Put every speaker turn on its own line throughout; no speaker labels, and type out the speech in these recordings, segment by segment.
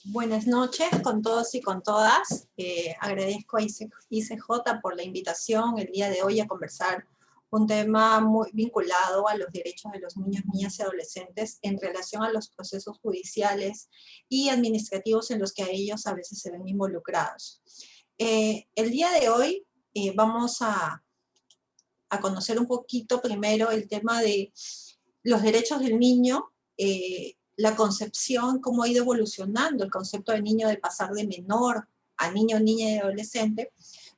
Buenas noches con todos y con todas. Agradezco a ICJ por la invitación el día de hoy a conversar un tema muy vinculado a los derechos de los niños, niñas y adolescentes en relación a los procesos judiciales y administrativos en los que a ellos a veces se ven involucrados. El día de hoy vamos a conocer un poquito primero el tema de los derechos del niño, la concepción, cómo ha ido evolucionando el concepto de niño de pasar de menor a niño, niña y adolescente,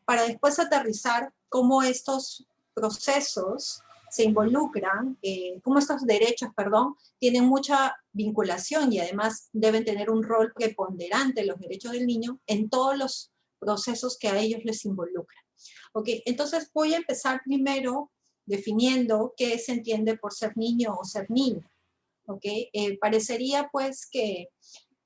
para después aterrizar cómo estos procesos se involucran, cómo estos derechos, perdón, tienen mucha vinculación y además deben tener un rol preponderante los derechos del niño en todos los procesos que a ellos les involucran. Ok, entonces voy a empezar primero definiendo qué se entiende por ser niño o ser niña. ¿Ok? Parecería pues que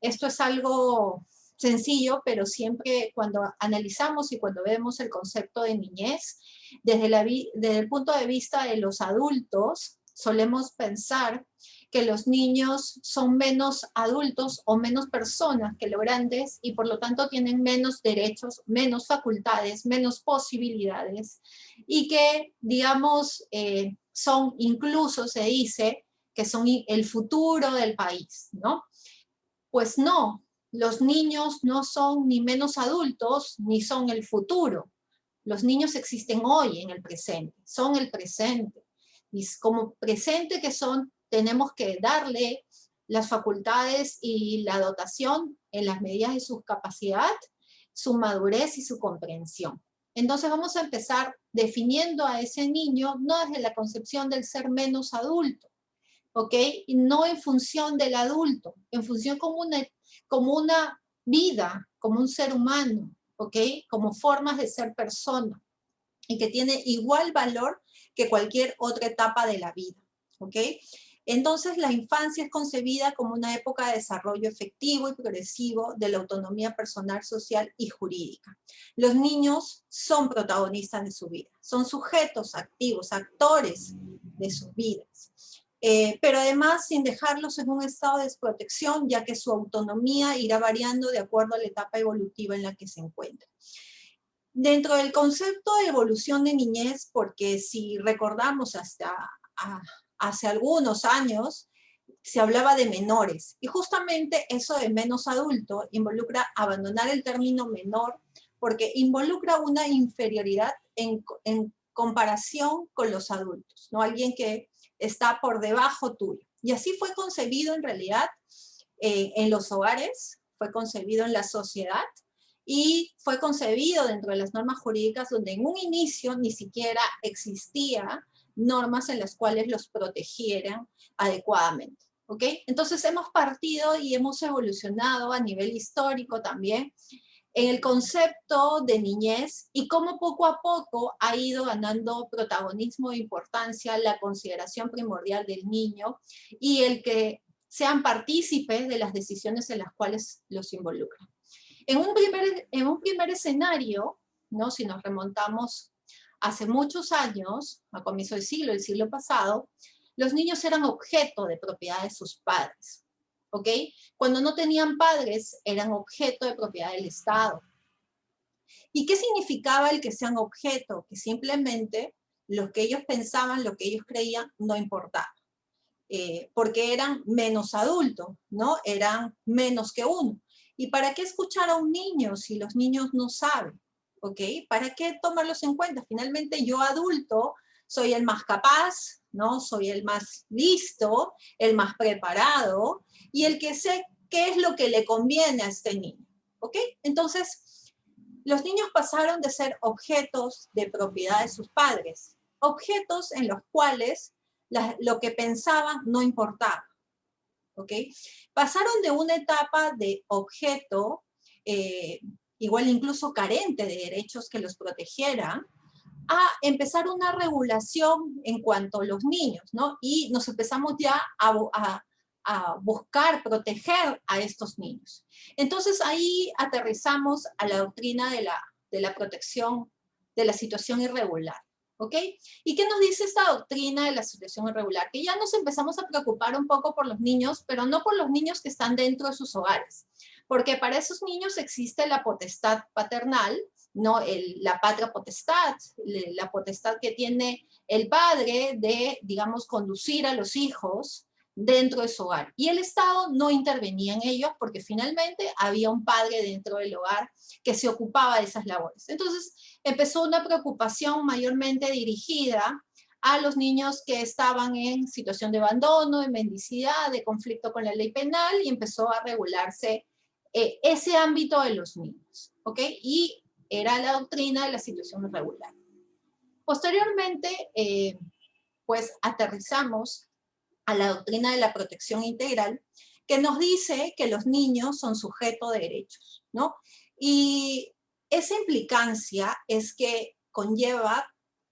esto es algo sencillo, pero siempre cuando analizamos y cuando vemos el concepto de niñez, desde el punto de vista de los adultos, solemos pensar que los niños son menos adultos o menos personas que los grandes y por lo tanto tienen menos derechos, menos facultades, menos posibilidades y que, digamos, son incluso, se dice, que son el futuro del país, ¿no? Pues no, los niños no son ni menos adultos ni son el futuro. Los niños existen hoy en el presente, son el presente. Y como presente que son, tenemos que darle las facultades y la dotación en las medidas de su capacidad, su madurez y su comprensión. Entonces vamos a empezar definiendo a ese niño no desde la concepción del ser menos adulto, ¿ok? Y no en función del adulto, en función como una vida, como un ser humano, ¿ok? Como formas de ser persona y que tiene igual valor que cualquier otra etapa de la vida, ¿ok? Entonces, la infancia es concebida como una época de desarrollo efectivo y progresivo de la autonomía personal, social y jurídica. Los niños son protagonistas de su vida, son sujetos activos, actores de sus vidas. Pero además sin dejarlos en un estado de desprotección, ya que su autonomía irá variando de acuerdo a la etapa evolutiva en la que se encuentra. Dentro del concepto de evolución de niñez, porque si recordamos hace algunos años, se hablaba de menores, y justamente eso de menos adulto involucra abandonar el término menor, porque involucra una inferioridad en comparación con los adultos, ¿no? Alguien que está por debajo tuyo. Y así fue concebido en realidad en los hogares, fue concebido en la sociedad y fue concebido dentro de las normas jurídicas donde en un inicio ni siquiera existía normas en las cuales los protegieran adecuadamente. ¿Ok? Entonces hemos partido y hemos evolucionado a nivel histórico también en el concepto de niñez y cómo poco a poco ha ido ganando protagonismo e importancia la consideración primordial del niño y el que sean partícipes de las decisiones en las cuales los involucran. En un primer escenario, ¿no? Si nos remontamos hace muchos años, a comienzo del siglo, el siglo pasado, los niños eran objeto de propiedad de sus padres. ¿Ok? Cuando no tenían padres, eran objeto de propiedad del Estado. ¿Y qué significaba el que sean objeto? Que simplemente lo que ellos pensaban, lo que ellos creían, no importaba. Porque eran menos adultos, ¿no? Eran menos que uno. ¿Y para qué escuchar a un niño si los niños no saben? ¿Ok? ¿Para qué tomarlos en cuenta? Finalmente yo adulto soy el más capaz, ¿no? Soy el más listo, el más preparado y el que sé qué es lo que le conviene a este niño. ¿Ok? Entonces, los niños pasaron de ser objetos de propiedad de sus padres, objetos en los cuales lo que pensaban no importaba. ¿Ok? Pasaron de una etapa de objeto, igual incluso carente de derechos que los protegieran, a empezar una regulación en cuanto a los niños, ¿no? Y nos empezamos ya a buscar proteger a estos niños. Entonces ahí aterrizamos a la doctrina de la protección de la situación irregular. ¿Ok? ¿Y qué nos dice esta doctrina de la situación irregular? Que ya nos empezamos a preocupar un poco por los niños, pero no por los niños que están dentro de sus hogares. porque para esos niños existe la potestad paternal, ¿no? La patria potestad, la potestad que tiene el padre de, digamos, conducir a los hijos dentro de su hogar. Y el Estado no intervenía en ellos porque finalmente había un padre dentro del hogar que se ocupaba de esas labores. Entonces empezó una preocupación mayormente dirigida a los niños que estaban en situación de abandono, de mendicidad, de conflicto con la ley penal, y empezó a regularse ese ámbito de los niños, ¿ok? Y era la doctrina de la situación irregular. Posteriormente, pues aterrizamos a la doctrina de la protección integral, que nos dice que los niños son sujetos de derechos, ¿no? Y esa implicancia es que conlleva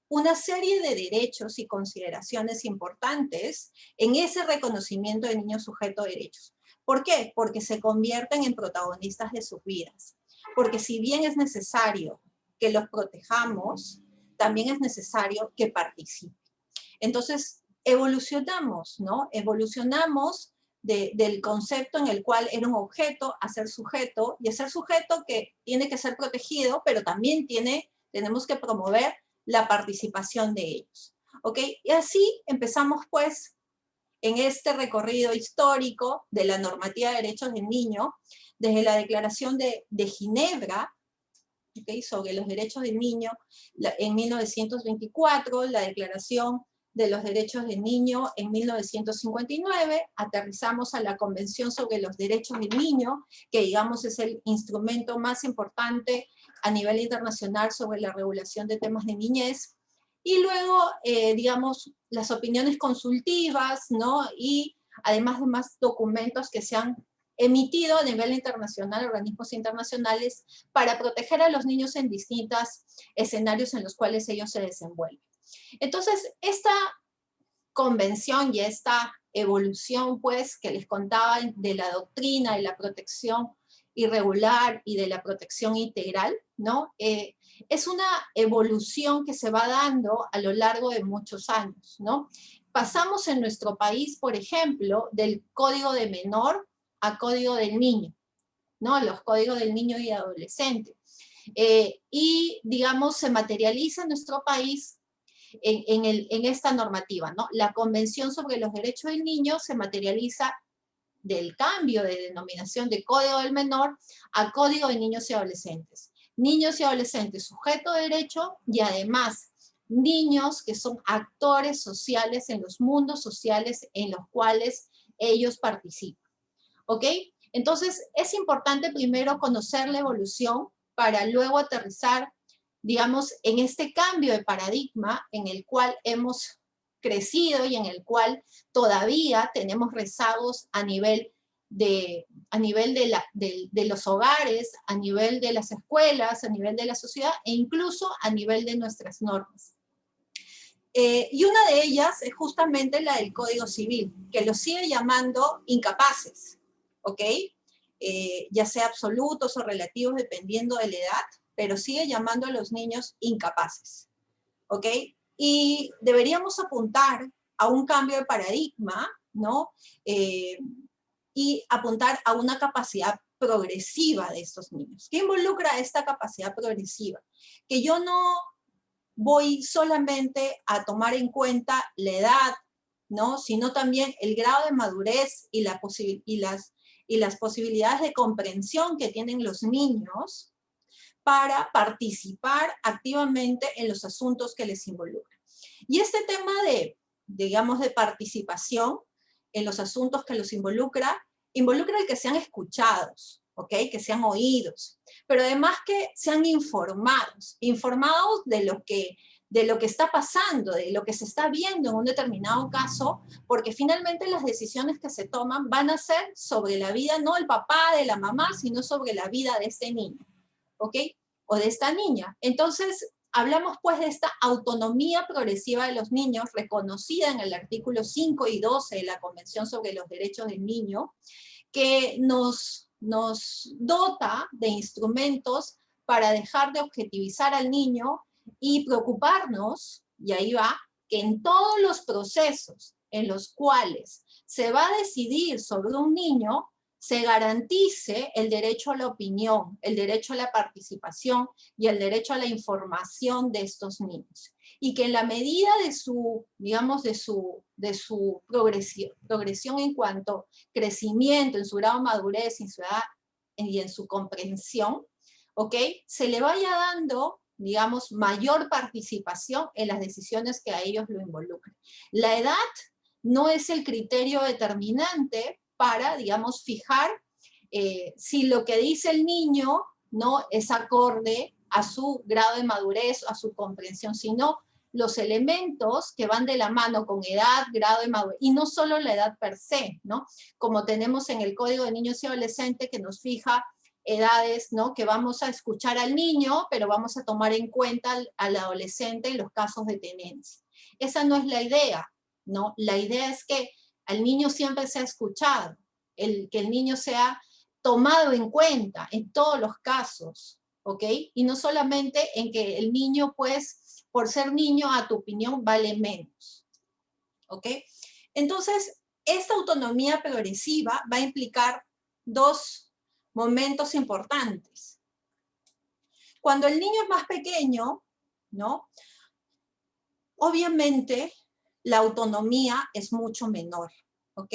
una serie de derechos y consideraciones importantes en ese reconocimiento de niños sujetos de derechos. ¿Por qué? Porque se convierten en protagonistas de sus vidas. Porque si bien es necesario que los protejamos, también es necesario que participen. Entonces, evolucionamos, ¿no? Evolucionamos del concepto en el cual era un objeto a ser sujeto, y a ser sujeto que tiene que ser protegido, pero también tenemos que promover la participación de ellos, ¿ok? Y así empezamos, pues, en este recorrido histórico de la normativa de derechos del niño, desde la Declaración de Ginebra, ¿okay?, sobre los derechos del niño, en 1924, la Declaración de los Derechos del Niño en 1959, aterrizamos a la Convención sobre los Derechos del Niño, que digamos es el instrumento más importante a nivel internacional sobre la regulación de temas de niñez, y luego, digamos, las opiniones consultivas, ¿no? Y además de más documentos que se han emitido a nivel internacional, organismos internacionales, para proteger a los niños en distintos escenarios en los cuales ellos se desenvuelven. Entonces, esta convención y esta evolución, pues, que les contaba de la doctrina de la protección irregular y de la protección integral, ¿no? Es una evolución que se va dando a lo largo de muchos años, ¿no? Pasamos en nuestro país, por ejemplo, del Código de Menor a Código del Niño, ¿no? Los códigos del niño y adolescente. Y, digamos, se materializa en nuestro país en esta normativa, ¿no? La Convención sobre los Derechos del Niño se materializa del cambio de denominación de Código del Menor a Código de Niños y Adolescentes. Niños y adolescentes sujeto de derecho, y además niños que son actores sociales en los mundos sociales en los cuales ellos participan, ¿ok? Entonces, es importante primero conocer la evolución para luego aterrizar, digamos, en este cambio de paradigma en el cual hemos crecido y en el cual todavía tenemos rezagos a nivel de los hogares, a nivel de las escuelas, a nivel de la sociedad e incluso a nivel de nuestras normas. Y una de ellas es justamente la del Código Civil, que lo sigue llamando incapaces, ¿ok? Ya sea absolutos o relativos dependiendo de la edad, pero sigue llamando a los niños incapaces, ¿ok? Y deberíamos apuntar a un cambio de paradigma, ¿no? Y apuntar a una capacidad progresiva de estos niños. ¿Qué involucra esta capacidad progresiva? Que yo no voy solamente a tomar en cuenta la edad, ¿no? Sino también el grado de madurez y las posibilidades de comprensión que tienen los niños para participar activamente en los asuntos que les involucran. Y este tema digamos, de participación en los asuntos que los involucra el que sean escuchados, ¿ok? Que sean oídos, pero además que sean informados de lo que está pasando, de lo que se está viendo en un determinado caso, porque finalmente las decisiones que se toman van a ser sobre la vida, no del papá, de la mamá, sino sobre la vida de este niño, ¿ok? O de esta niña. Entonces, hablamos pues de esta autonomía progresiva de los niños, reconocida en el artículo 5 y 12 de la Convención sobre los Derechos del Niño, que nos dota de instrumentos para dejar de objetivizar al niño y preocuparnos, y ahí va, que en todos los procesos en los cuales se va a decidir sobre un niño, se garantice el derecho a la opinión, el derecho a la participación y el derecho a la información de estos niños. Y que en la medida de su, digamos, de su progresión en cuanto a crecimiento, en su grado de madurez y en su comprensión, ¿ok? Se le vaya dando, digamos, mayor participación en las decisiones que a ellos lo involucren. La edad no es el criterio determinante para, digamos, fijar si lo que dice el niño no es acorde a su grado de madurez, a su comprensión, sino los elementos que van de la mano con edad, grado de madurez, y no solo la edad per se, ¿no? Como tenemos en el Código de Niños y Adolescentes que nos fija edades, ¿no? Que vamos a escuchar al niño, pero vamos a tomar en cuenta al adolescente en los casos de tenencia. Esa no es la idea, ¿no? La idea es que al niño siempre sea escuchado, que el niño sea tomado en cuenta en todos los casos, ¿ok? Y no solamente en que el niño, pues, por ser niño, a tu opinión vale menos, ¿ok? Entonces, esta autonomía progresiva va a implicar dos momentos importantes. Cuando el niño es más pequeño, ¿no? Obviamente, la autonomía es mucho menor, ¿ok?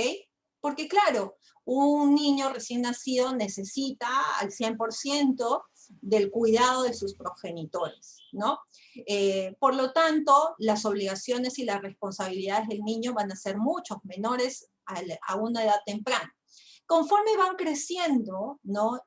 Porque claro, un niño recién nacido necesita al 100% del cuidado de sus progenitores, ¿no? Por lo tanto, las obligaciones y las responsabilidades del niño van a ser mucho menores a una edad temprana. Conforme van creciendo, ¿no?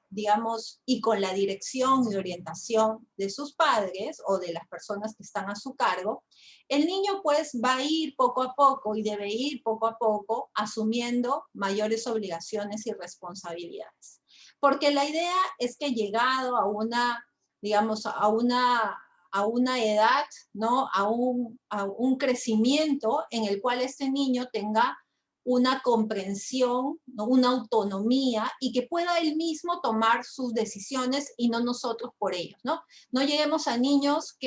Digamos, y con la dirección y orientación de sus padres o de las personas que están a su cargo, el niño pues va a ir poco a poco y debe ir poco a poco asumiendo mayores obligaciones y responsabilidades. Porque la idea es que llegado a una, digamos, a una edad, ¿no? A un crecimiento en el cual este niño tenga una comprensión, ¿no? Una autonomía y que pueda él mismo tomar sus decisiones y no nosotros por ellos, ¿no? No lleguemos a niños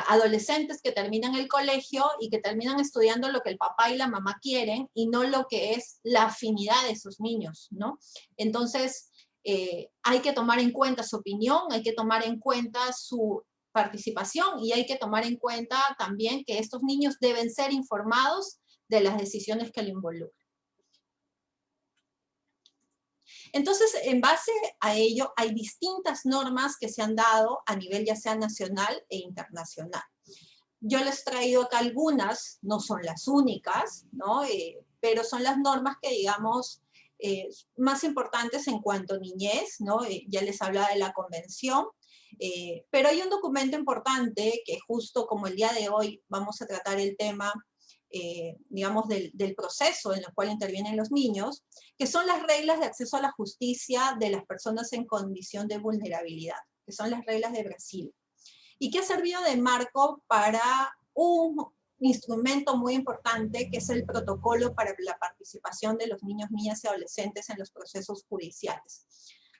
adolescentes que terminan el colegio y que terminan estudiando lo que el papá y la mamá quieren y no lo que es la afinidad de esos niños, ¿no? Entonces, hay que tomar en cuenta su opinión, hay que tomar en cuenta su participación y hay que tomar en cuenta también que estos niños deben ser informados de las decisiones que lo involucran. Entonces, en base a ello, hay distintas normas que se han dado a nivel ya sea nacional e internacional. Yo les he traído acá algunas, no son las únicas, ¿no? Pero son las normas que, digamos, más importantes en cuanto a niñez, ¿no? Ya les hablaba de la convención, pero hay un documento importante que justo como el día de hoy vamos a tratar el tema digamos, del proceso en el cual intervienen los niños, que son las reglas de acceso a la justicia de las personas en condición de vulnerabilidad, que son las reglas de Brasil, y que ha servido de marco para un instrumento muy importante, que es el protocolo para la participación de los niños, niñas y adolescentes en los procesos judiciales.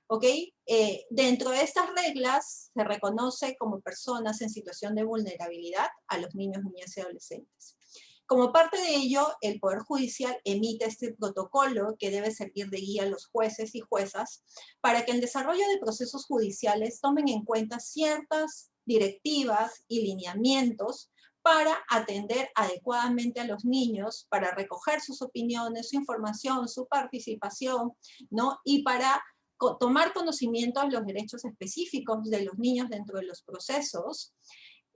¿Ok? Dentro de estas reglas se reconoce como personas en situación de vulnerabilidad a los niños, niñas y adolescentes. Como parte de ello, el Poder Judicial emite este protocolo que debe servir de guía a los jueces y juezas para que en el desarrollo de procesos judiciales tomen en cuenta ciertas directivas y lineamientos para atender adecuadamente a los niños, para recoger sus opiniones, su información, su participación, ¿no? Y para tomar conocimiento de los derechos específicos de los niños dentro de los procesos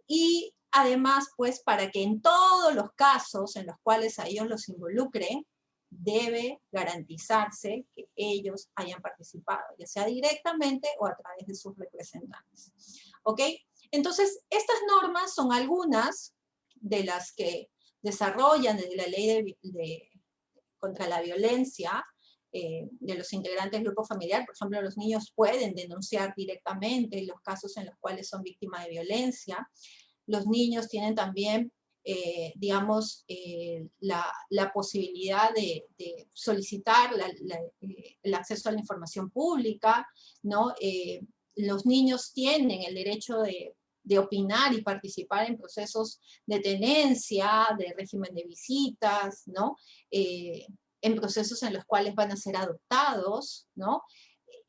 y además, pues, para que en todos los casos en los cuales a ellos los involucren, debe garantizarse que ellos hayan participado, ya sea directamente o a través de sus representantes. ¿Ok? Entonces, estas normas son algunas de las que desarrollan desde la ley contra la violencia de los integrantes del grupo familiar. Por ejemplo, los niños pueden denunciar directamente los casos en los cuales son víctimas de violencia. Los niños tienen también, digamos, la posibilidad de solicitar el acceso a la información pública, ¿no? Los niños tienen el derecho de opinar y participar en procesos de tenencia, de régimen de visitas, ¿no? en procesos en los cuales van a ser adoptados, ¿no?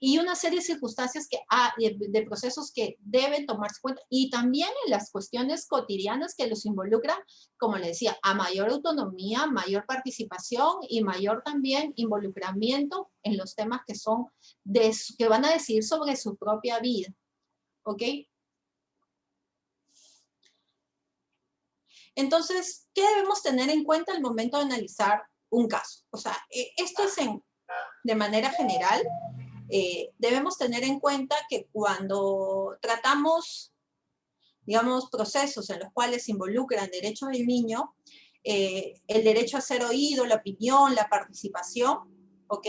Y una serie de circunstancias de procesos que deben tomarse en cuenta, y también en las cuestiones cotidianas que los involucran, como le decía, a mayor autonomía, mayor participación y mayor también involucramiento en los temas que son que van a decidir sobre su propia vida, ¿ok? Entonces, ¿qué debemos tener en cuenta al momento de analizar un caso? O sea, esto es de manera general. Debemos tener en cuenta que cuando tratamos, digamos, procesos en los cuales se involucran derechos del niño, el derecho a ser oído, la opinión, la participación, ¿ok?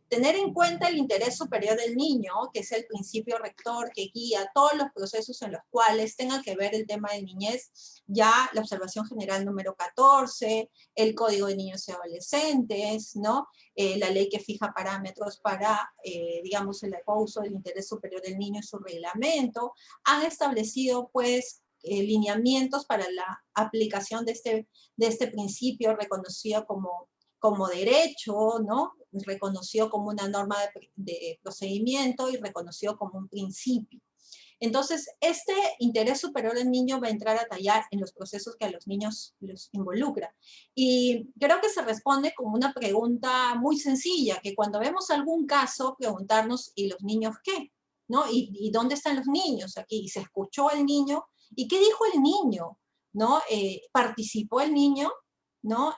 Tener en cuenta el interés superior del niño, que es el principio rector que guía todos los procesos en los cuales tenga que ver el tema de niñez, ya la observación general número 14, el Código de Niños y Adolescentes, ¿no? La ley que fija parámetros para, digamos, el uso del interés superior del niño y su reglamento, han establecido, pues, lineamientos para la aplicación de este principio reconocido como derecho, ¿no? Reconocido como una norma de procedimiento y reconocido como un principio. Entonces, este interés superior del niño va a entrar a tallar en los procesos que a los niños los involucra. Y creo que se responde con una pregunta muy sencilla, que cuando vemos algún caso, preguntarnos, ¿y los niños qué? ¿No? ¿Y dónde están los niños aquí? ¿Y se escuchó el niño? ¿Y qué dijo el niño? ¿No? ¿Participó el niño? ¿No?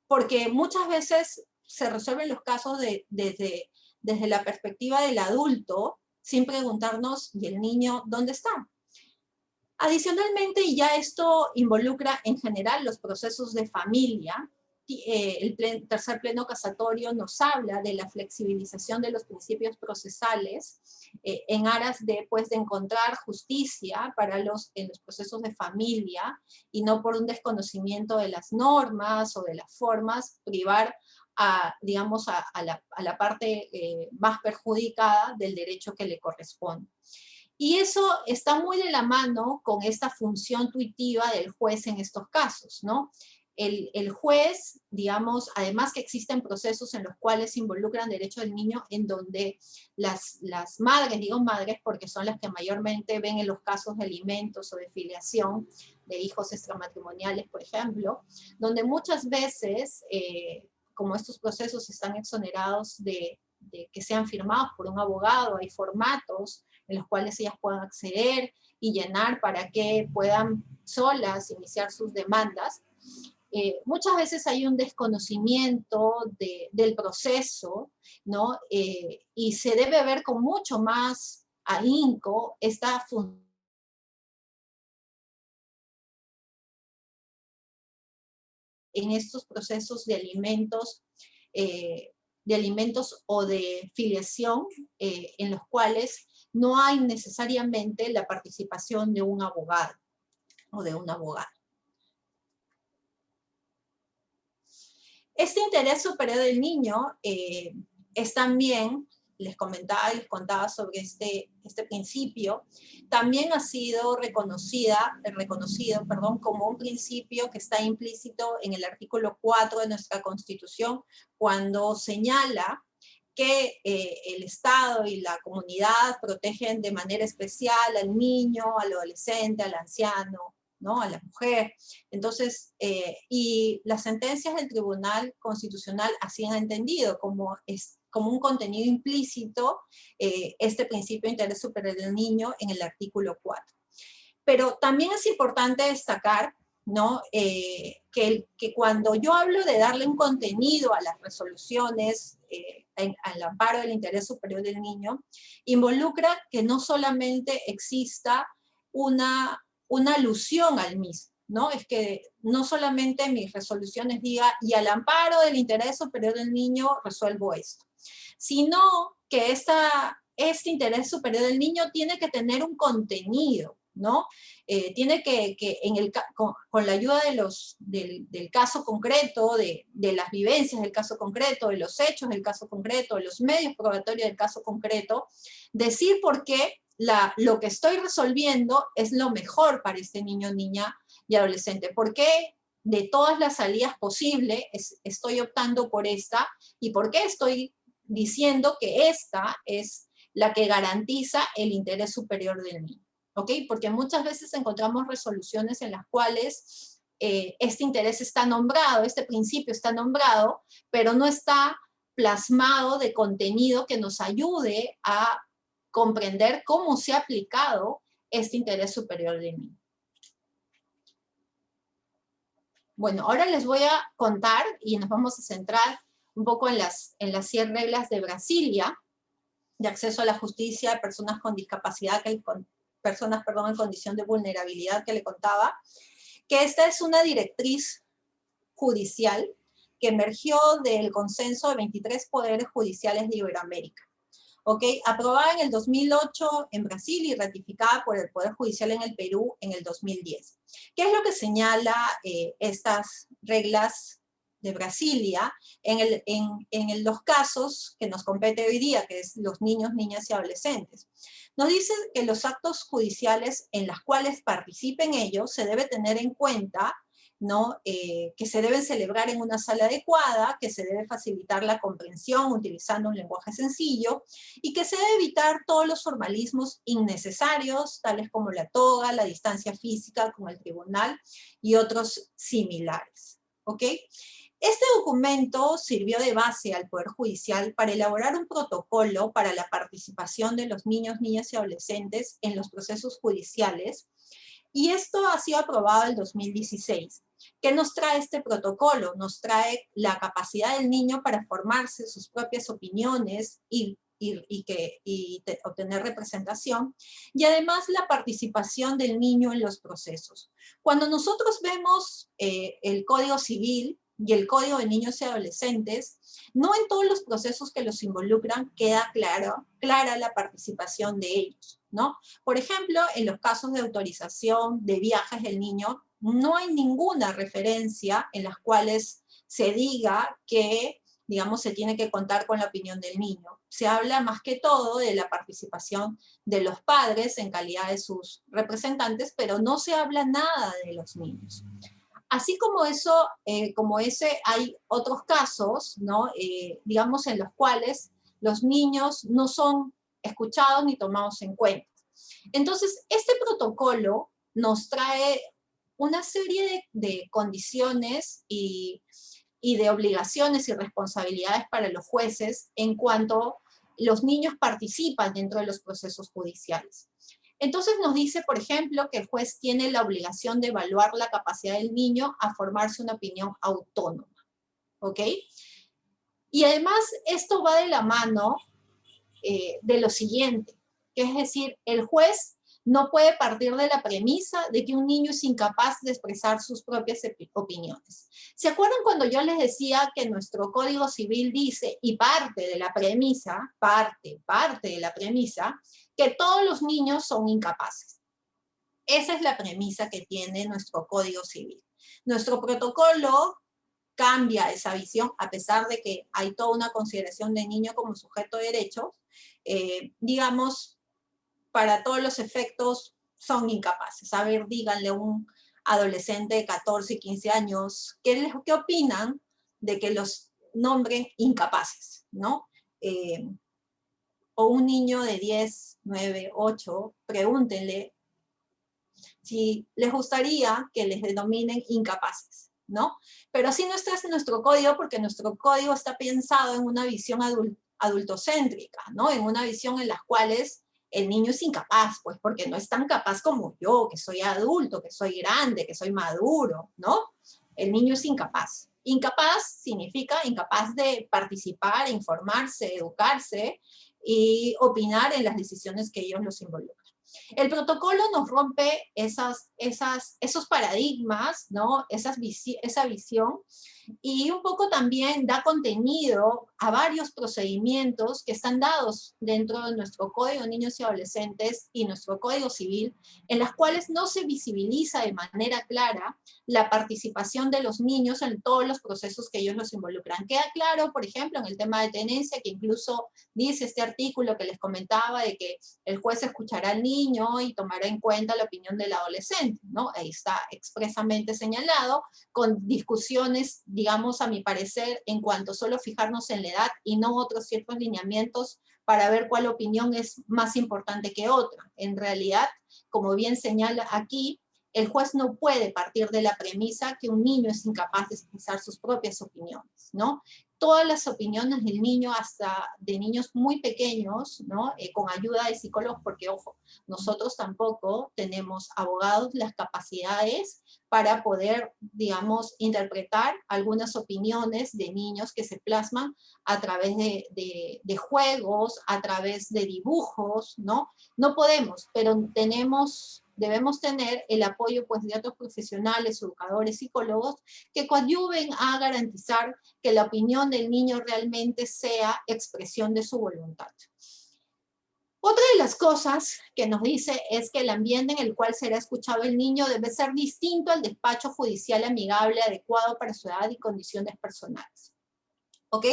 Porque muchas veces se resuelven los casos desde la perspectiva del adulto, sin preguntarnos, ¿y el niño dónde está? Adicionalmente, y ya esto involucra en general los procesos de familia, el tercer pleno casatorio nos habla de la flexibilización de los principios procesales en aras de, pues, de encontrar justicia en los procesos de familia y no por un desconocimiento de las normas o de las formas privar digamos, a la parte más perjudicada del derecho que le corresponde. Y eso está muy de la mano con esta función tuitiva del juez en estos casos, ¿no? El juez, digamos, además que existen procesos en los cuales se involucran derechos del niño, en donde las madres, digo madres porque son las que mayormente ven en los casos de alimentos o de filiación de hijos extramatrimoniales, por ejemplo, donde muchas veces, como estos procesos están exonerados de que sean firmados por un abogado, hay formatos en los cuales ellas puedan acceder y llenar para que puedan solas iniciar sus demandas. Muchas veces hay un desconocimiento del proceso, ¿no? Y se debe ver con mucho más ahínco esta función en estos procesos de alimentos o de filiación, en los cuales no hay necesariamente la participación de un abogado o de una abogada. Este interés superior del niño es también, les contaba sobre este principio, también ha sido reconocido, como un principio que está implícito en el artículo 4 de nuestra Constitución, cuando señala que el Estado y la comunidad protegen de manera especial al niño, al adolescente, al anciano, ¿no? A la mujer. Entonces, y las sentencias del Tribunal Constitucional así han entendido como un contenido implícito este principio de interés superior del niño en el artículo 4. Pero también es importante destacar, ¿no? Que cuando yo hablo de darle un contenido a las resoluciones al amparo del interés superior del niño, involucra que no solamente exista una alusión al mismo, ¿no? Es que no solamente mis resoluciones digan, y al amparo del interés superior del niño resuelvo esto, sino que este interés superior del niño tiene que tener un contenido, ¿no? Tiene que con la ayuda del caso concreto, de las vivencias del caso concreto, de los hechos del caso concreto, de los medios probatorios del caso concreto, decir por qué lo que estoy resolviendo es lo mejor para este niño, niña y adolescente. ¿Por qué de todas las salidas posibles, estoy optando por esta, y por qué estoy diciendo que esta es la que garantiza el interés superior del niño, ¿ok? Porque muchas veces encontramos resoluciones en las cuales este interés está nombrado, este principio está nombrado, pero no está plasmado de contenido que nos ayude a comprender cómo se ha aplicado este interés superior del niño. Bueno, ahora les voy a contar y nos vamos a centrar un poco en las 100 reglas de Brasilia de acceso a la justicia de personas con discapacidad, personas, perdón, en condición de vulnerabilidad que le contaba, que esta es una directriz judicial que emergió del consenso de 23 poderes judiciales de Iberoamérica. ¿Ok? Aprobada en el 2008 en Brasil y ratificada por el Poder Judicial en el Perú en el 2010. ¿Qué es lo que señala estas reglas de Brasilia en los casos que nos compete hoy día, que es los niños, niñas y adolescentes? Nos dice que los actos judiciales en los cuales participen ellos se debe tener en cuenta, ¿no? Que se deben celebrar en una sala adecuada, que se debe facilitar la comprensión utilizando un lenguaje sencillo y que se debe evitar todos los formalismos innecesarios, tales como la toga, la distancia física con el tribunal y otros similares. ¿Ok? Este documento sirvió de base al Poder Judicial para elaborar un protocolo para la participación de los niños, niñas y adolescentes en los procesos judiciales, y esto ha sido aprobado en 2016. ¿Qué nos trae este protocolo? Nos trae la capacidad del niño para formarse sus propias opiniones y obtener representación, y además la participación del niño en los procesos. Cuando nosotros vemos el Código Civil y el Código de Niños y Adolescentes, no en todos los procesos que los involucran queda clara la participación de ellos, ¿no? Por ejemplo, en los casos de autorización de viajes del niño, no hay ninguna referencia en las cuales se diga que, digamos, se tiene que contar con la opinión del niño. Se habla más que todo de la participación de los padres en calidad de sus representantes, pero no se habla nada de los niños. Así como eso, como ese, hay otros casos, ¿no? Digamos, en los cuales los niños no son escuchados ni tomados en cuenta. Entonces, este protocolo nos trae una serie de condiciones y de obligaciones y responsabilidades para los jueces en cuanto los niños participan dentro de los procesos judiciales. Entonces nos dice, por ejemplo, que el juez tiene la obligación de evaluar la capacidad del niño a formarse una opinión autónoma, ¿ok? Y además esto va de la mano de lo siguiente, que es decir, el juez no puede partir de la premisa de que un niño es incapaz de expresar sus propias opiniones. ¿Se acuerdan cuando yo les decía que nuestro Código Civil dice, y parte de la premisa, parte de la premisa, que todos los niños son incapaces? Esa es la premisa que tiene nuestro Código Civil. Nuestro protocolo cambia esa visión, a pesar de que hay toda una consideración de niño como sujeto de derechos, digamos, para todos los efectos son incapaces. A ver, díganle a un adolescente de 14 y 15 años, ¿qué opinan de que los nombren incapaces, ¿no? O un niño de 10, 9, 8, pregúntenle si les gustaría que les denominen incapaces, ¿no? Pero así no está en nuestro código, porque nuestro código está pensado en una visión adultocéntrica, ¿no? En una visión en las cuales el niño es incapaz, pues porque no es tan capaz como yo, que soy adulto, que soy grande, que soy maduro, ¿no? El niño es incapaz. Incapaz significa incapaz de participar, informarse, educarse y opinar en las decisiones que ellos los involucran. El protocolo nos rompe esos paradigmas, ¿no? Esa visión, Y un poco también da contenido a varios procedimientos que están dados dentro de nuestro Código de Niños y Adolescentes y nuestro Código Civil, en las cuales no se visibiliza de manera clara la participación de los niños en todos los procesos que ellos los involucran. Queda claro, por ejemplo, en el tema de tenencia, que incluso dice este artículo que les comentaba de que el juez escuchará al niño y tomará en cuenta la opinión del adolescente, ¿no? Ahí está expresamente señalado, con discusiones, digamos, a mi parecer, en cuanto a solo fijarnos en la edad y no otros ciertos lineamientos para ver cuál opinión es más importante que otra. En realidad, como bien señala aquí, el juez no puede partir de la premisa que un niño es incapaz de expresar sus propias opiniones, ¿no? Todas las opiniones del niño, hasta de niños muy pequeños, ¿no? Con ayuda de psicólogos, porque ojo, nosotros tampoco tenemos abogados las capacidades para poder, digamos, interpretar algunas opiniones de niños que se plasman a través de juegos, a través de dibujos, ¿no? No podemos, pero debemos tener el apoyo pues, de otros profesionales, educadores, psicólogos, que coadyuven a garantizar que la opinión del niño realmente sea expresión de su voluntad. Otra de las cosas que nos dice es que el ambiente en el cual será escuchado el niño debe ser distinto al despacho judicial amigable, adecuado para su edad y condiciones personales. ¿Ok?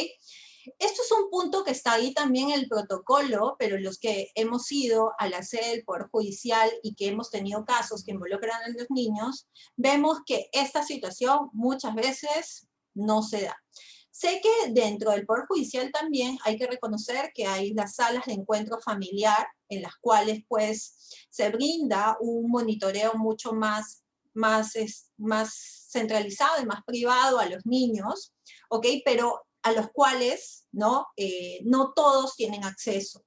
Esto es un punto que está ahí también en el protocolo, pero los que hemos ido a la sede del Poder Judicial y que hemos tenido casos que involucran a los niños, vemos que esta situación muchas veces no se da. Sé que dentro del Poder Judicial también hay que reconocer que hay las salas de encuentro familiar en las cuales pues se brinda un monitoreo mucho más centralizado y más privado a los niños, ¿ok? Pero a los cuales no todos tienen acceso.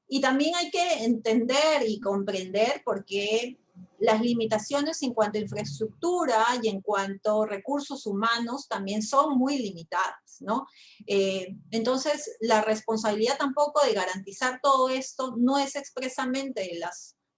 Y también hay que entender y comprender por qué las limitaciones en cuanto a infraestructura y en cuanto a recursos humanos también son muy limitadas, ¿no? Entonces, la responsabilidad tampoco de garantizar todo esto no es expresamente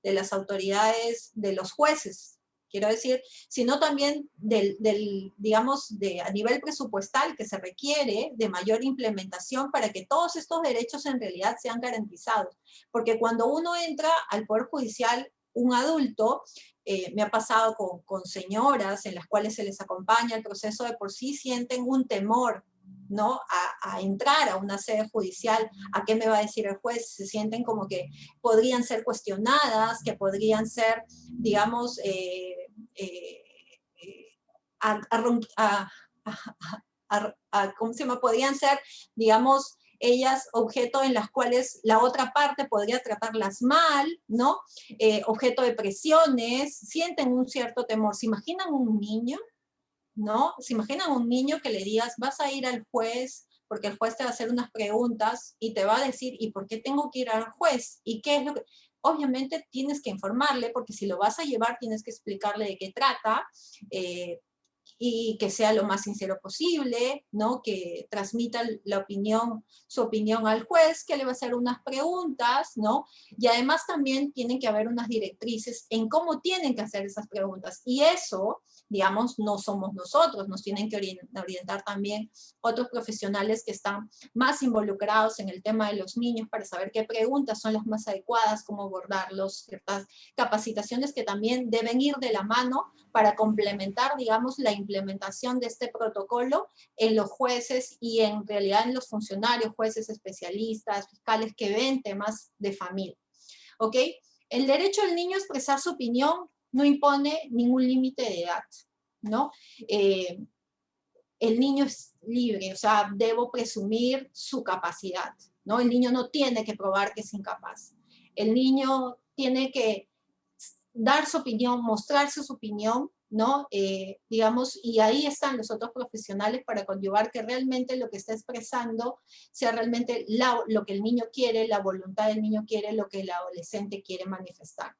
de las autoridades, de los jueces, quiero decir, sino también digamos, a nivel presupuestal que se requiere de mayor implementación para que todos estos derechos en realidad sean garantizados. Porque cuando uno entra al Poder Judicial, un adulto, me ha pasado con señoras en las cuales se les acompaña el proceso, de por sí sienten un temor, ¿no? A entrar a una sede judicial, ¿a qué me va a decir el juez? Se sienten como que podrían ser cuestionadas, que podrían ser, digamos, ¿cómo se llama? Podrían ser, digamos, ellas objeto en las cuales la otra parte podría tratarlas mal, ¿no? Objeto de presiones, sienten un cierto temor. ¿Se imaginan un niño? ¿No? ¿Se imaginan un niño que le digas, vas a ir al juez, porque el juez te va a hacer unas preguntas y te va a decir, ¿y por qué tengo que ir al juez? ¿Y qué es lo que...? Obviamente tienes que informarle, porque si lo vas a llevar tienes que explicarle de qué trata, y que sea lo más sincero posible, ¿no? Que transmita su opinión al juez, que le va a hacer unas preguntas, ¿no? Y además también tienen que haber unas directrices en cómo tienen que hacer esas preguntas. Y eso, digamos, no somos nosotros, nos tienen que orientar también otros profesionales que están más involucrados en el tema de los niños para saber qué preguntas son las más adecuadas, cómo abordarlos, ciertas capacitaciones que también deben ir de la mano para complementar, digamos, la implementación de este protocolo en los jueces y en realidad en los funcionarios, jueces especialistas, fiscales que ven temas de familia. ¿Ok? El derecho del niño a expresar su opinión no impone ningún límite de edad, ¿no? El niño es libre, o sea, debo presumir su capacidad, ¿no? El niño no tiene que probar que es incapaz. El niño tiene que dar su opinión, mostrarse su opinión, ¿no? Digamos, y ahí están los otros profesionales para coadyuvar que realmente lo que está expresando sea realmente lo que el niño quiere, la voluntad del niño quiere, lo que el adolescente quiere manifestar.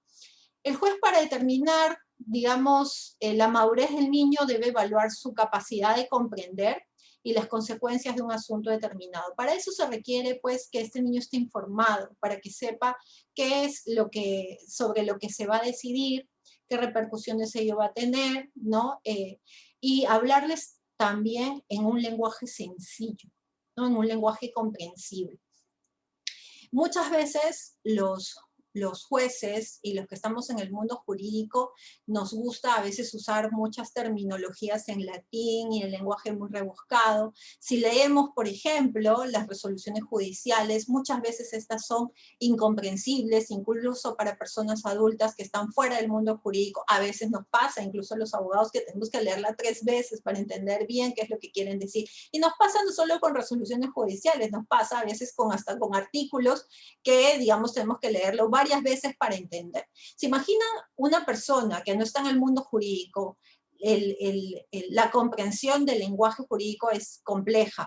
El juez, para determinar, digamos, la madurez del niño, debe evaluar su capacidad de comprender y las consecuencias de un asunto determinado. Para eso se requiere, pues, que este niño esté informado, para que sepa qué es sobre lo que se va a decidir, qué repercusiones ello va a tener, ¿no? Y hablarles también en un lenguaje sencillo, ¿no? En un lenguaje comprensible. Muchas veces los jueces y los que estamos en el mundo jurídico nos gusta a veces usar muchas terminologías en latín y el lenguaje muy rebuscado. Si leemos, por ejemplo, las resoluciones judiciales, muchas veces estas son incomprensibles, incluso para personas adultas que están fuera del mundo jurídico. A veces nos pasa, incluso a los abogados, que tenemos que leerla 3 veces para entender bien qué es lo que quieren decir. Y nos pasa no solo con resoluciones judiciales, nos pasa a veces hasta con artículos que, digamos, tenemos que leerlo varias veces para entender. ¿Se imagina una persona que no está en el mundo jurídico? La comprensión del lenguaje jurídico es compleja.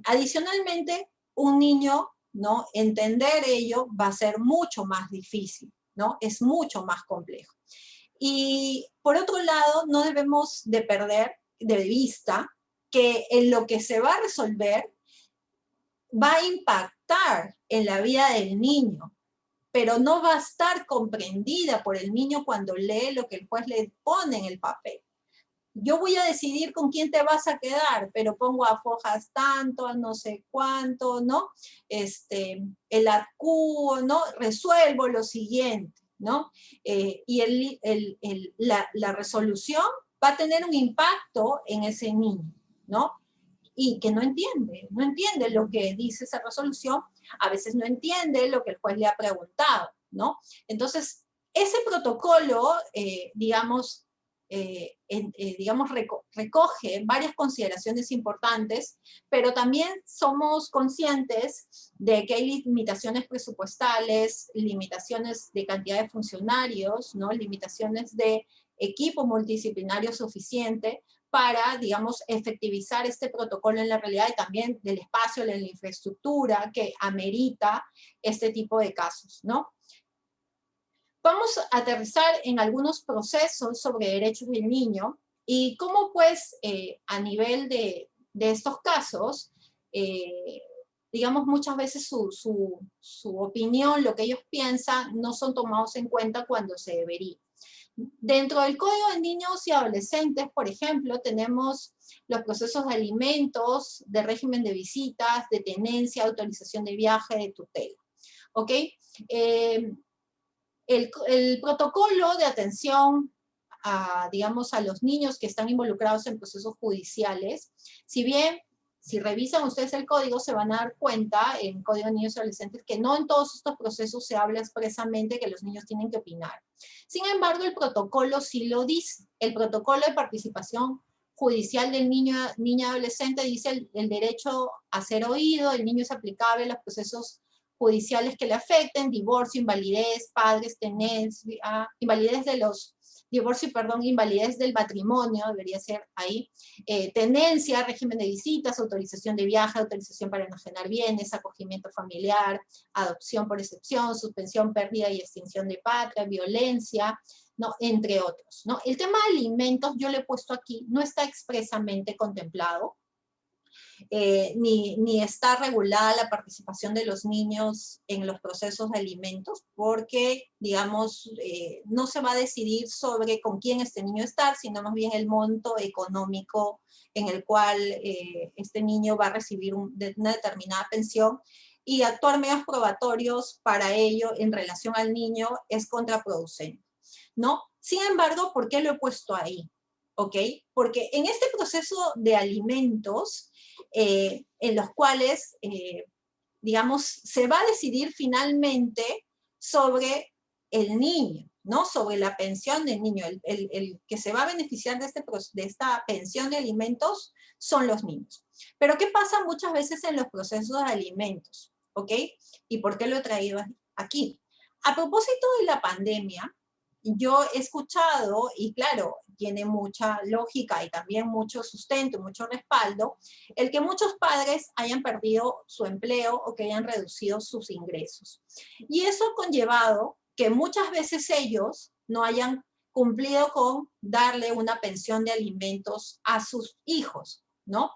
Adicionalmente, un niño, ¿no? Entender ello va a ser mucho más difícil, ¿no? Es mucho más complejo. Y por otro lado, no debemos de perder de vista que en lo que se va a resolver va a impactar en la vida del niño, pero no va a estar comprendida por el niño cuando lee lo que el juez le pone en el papel. Yo voy a decidir con quién te vas a quedar, pero pongo a fojas tanto, a no sé cuánto, ¿no? El arcuo, ¿no? Resuelvo lo siguiente, ¿no? Y la resolución va a tener un impacto en ese niño, ¿no? Y que no entiende lo que dice esa resolución, a veces no entiende lo que el juez le ha preguntado, ¿no? Entonces, ese protocolo, digamos, recoge varias consideraciones importantes, pero también somos conscientes de que hay limitaciones presupuestales, limitaciones de cantidad de funcionarios, ¿no? Limitaciones de equipo multidisciplinario suficiente para, digamos, efectivizar este protocolo en la realidad y también del espacio, de la infraestructura que amerita este tipo de casos, ¿no? Vamos a aterrizar en algunos procesos sobre derechos del niño y cómo, pues, a nivel de estos casos, digamos, muchas veces su opinión, lo que ellos piensan, no son tomados en cuenta cuando se debería. Dentro del Código de Niños y Adolescentes, por ejemplo, tenemos los procesos de alimentos, de régimen de visitas, de tenencia, autorización de viaje, de tutela. ¿Ok? El protocolo de atención digamos, a los niños que están involucrados en procesos judiciales, si bien, si revisan ustedes el código, se van a dar cuenta, en Código de Niños y Adolescentes, que no en todos estos procesos se habla expresamente que los niños tienen que opinar. Sin embargo, el protocolo sí lo dice. El protocolo de participación judicial del niña adolescente dice el derecho a ser oído, el niño es aplicable a los procesos judiciales que le afecten, divorcio, invalidez, padres, tenencia, invalidez de los divorcio, perdón, invalidez del matrimonio, debería ser ahí, tenencia, régimen de visitas, autorización de viaje, autorización para enajenar bienes, acogimiento familiar, adopción por excepción, suspensión, pérdida y extinción de patria, violencia, ¿no? Entre otros, ¿no? El tema de alimentos, yo lo he puesto aquí, no está expresamente contemplado, ni está regulada la participación de los niños en los procesos de alimentos, porque, digamos, no se va a decidir sobre con quién este niño está, sino más bien el monto económico en el cual este niño va a recibir una determinada pensión, y actuar medios probatorios para ello en relación al niño es contraproducente, ¿no? Sin embargo, ¿por qué lo he puesto ahí? ¿Ok? Porque en este proceso de alimentos, en los cuales, digamos, se va a decidir finalmente sobre el niño, ¿no? Sobre la pensión del niño. El que se va a beneficiar de esta pensión de alimentos son los niños. Pero ¿qué pasa muchas veces en los procesos de alimentos? ¿Ok? ¿Y por qué lo he traído aquí? A propósito de la pandemia, yo he escuchado, y claro, tiene mucha lógica y también mucho sustento, mucho respaldo, el que muchos padres hayan perdido su empleo o que hayan reducido sus ingresos. Y eso ha conllevado que muchas veces ellos no hayan cumplido con darle una pensión de alimentos a sus hijos, ¿no?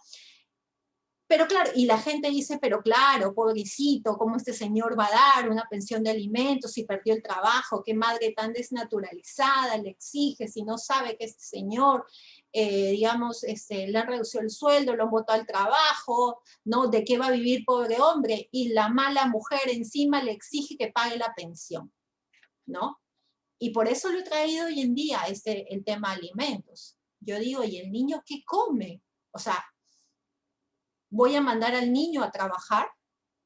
Pero claro, y la gente dice, pero claro, pobrecito, ¿cómo este señor va a dar una pensión de alimentos si perdió el trabajo? ¿Qué madre tan desnaturalizada le exige si no sabe que este señor, digamos, le han reducido el sueldo, lo han botado al trabajo, ¿no? ¿De qué va a vivir pobre hombre? Y la mala mujer encima le exige que pague la pensión, ¿no? Y por eso lo he traído hoy en día, el tema alimentos. Yo digo, ¿y el niño qué come? O sea, voy a mandar al niño a trabajar,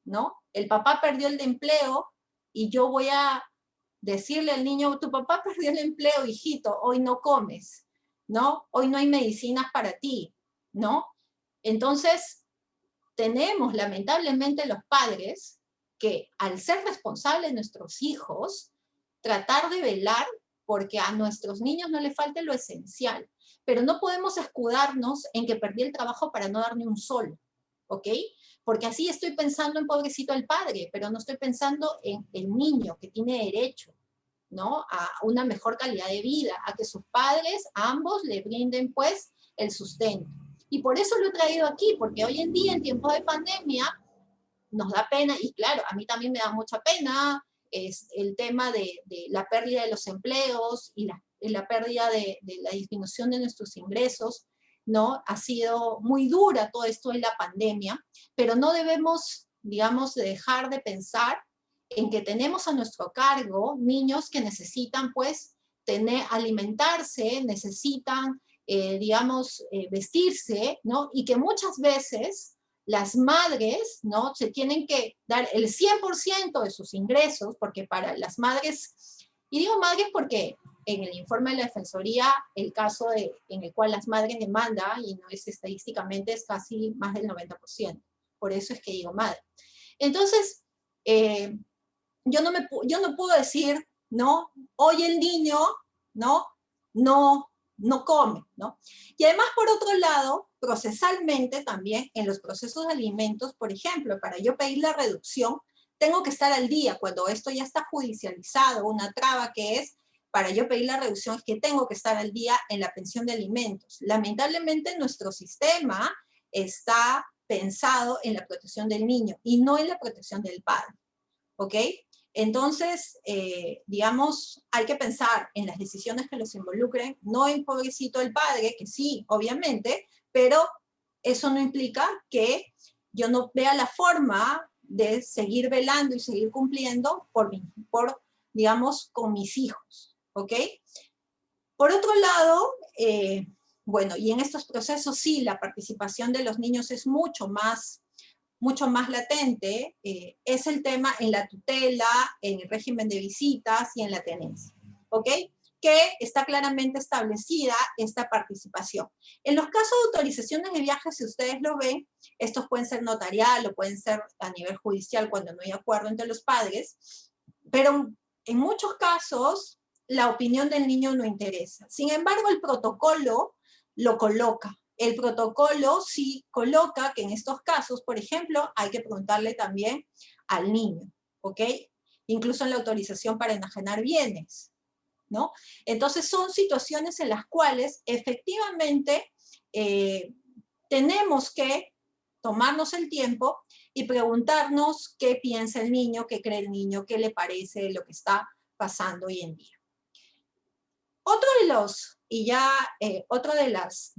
¿no? El papá perdió el empleo y yo voy a decirle al niño, tu papá perdió el empleo, hijito, hoy no comes, ¿no? Hoy no hay medicinas para ti, ¿no? Entonces, tenemos lamentablemente los padres que al ser responsables de nuestros hijos, tratar de velar porque a nuestros niños no les falte lo esencial, pero no podemos escudarnos en que perdí el trabajo para no dar ni un sol, ¿ok? Porque así estoy pensando en pobrecito el padre, pero no estoy pensando en el niño que tiene derecho, ¿no? A una mejor calidad de vida, a que sus padres, ambos, le brinden, pues, el sustento. Y por eso lo he traído aquí, porque hoy en día, en tiempos de pandemia, nos da pena, y claro, a mí también me da mucha pena, es el tema de la pérdida de los empleos y la pérdida de la disminución de nuestros ingresos, ¿no? Ha sido muy dura todo esto en la pandemia, pero no debemos, digamos, dejar de pensar en que tenemos a nuestro cargo niños que necesitan, pues, alimentarse, necesitan, digamos, vestirse, ¿no? Y que muchas veces las madres, ¿no? Se tienen que dar el 100% de sus ingresos, porque para las madres, y digo madres porque en el informe de la Defensoría, el caso en el cual las madres demandan, y no es estadísticamente, es casi más del 90%. Por eso es que digo madre. Entonces, yo no puedo decir, ¿no? Hoy el niño, ¿no? No come, ¿no? Y además, por otro lado, procesalmente también, en los procesos de alimentos, por ejemplo, para yo pedir la reducción, tengo que estar al día. Cuando esto ya está judicializado, una traba que es, para yo pedir la reducción, es que tengo que estar al día en la pensión de alimentos. Lamentablemente, nuestro sistema está pensado en la protección del niño y no en la protección del padre, ¿ok? Entonces, digamos, hay que pensar en las decisiones que los involucren, no en pobrecito el padre, que sí, obviamente, pero eso no implica que yo no vea la forma de seguir velando y seguir cumpliendo digamos, con mis hijos, ¿ok? Por otro lado, bueno, y en estos procesos sí, la participación de los niños es mucho más latente, es el tema en la tutela, en el régimen de visitas y en la tenencia, ¿ok? Que está claramente establecida esta participación. En los casos de autorizaciones de viajes, si ustedes lo ven, estos pueden ser notarial o pueden ser a nivel judicial cuando no hay acuerdo entre los padres, pero en muchos casos la opinión del niño no interesa. Sin embargo, el protocolo lo coloca. El protocolo sí coloca que en estos casos, por ejemplo, hay que preguntarle también al niño, ¿ok? Incluso en la autorización para enajenar bienes, ¿no? Entonces son situaciones en las cuales efectivamente tenemos que tomarnos el tiempo y preguntarnos qué piensa el niño, qué cree el niño, qué le parece lo que está pasando hoy en día. Otro de los, y ya otro de las,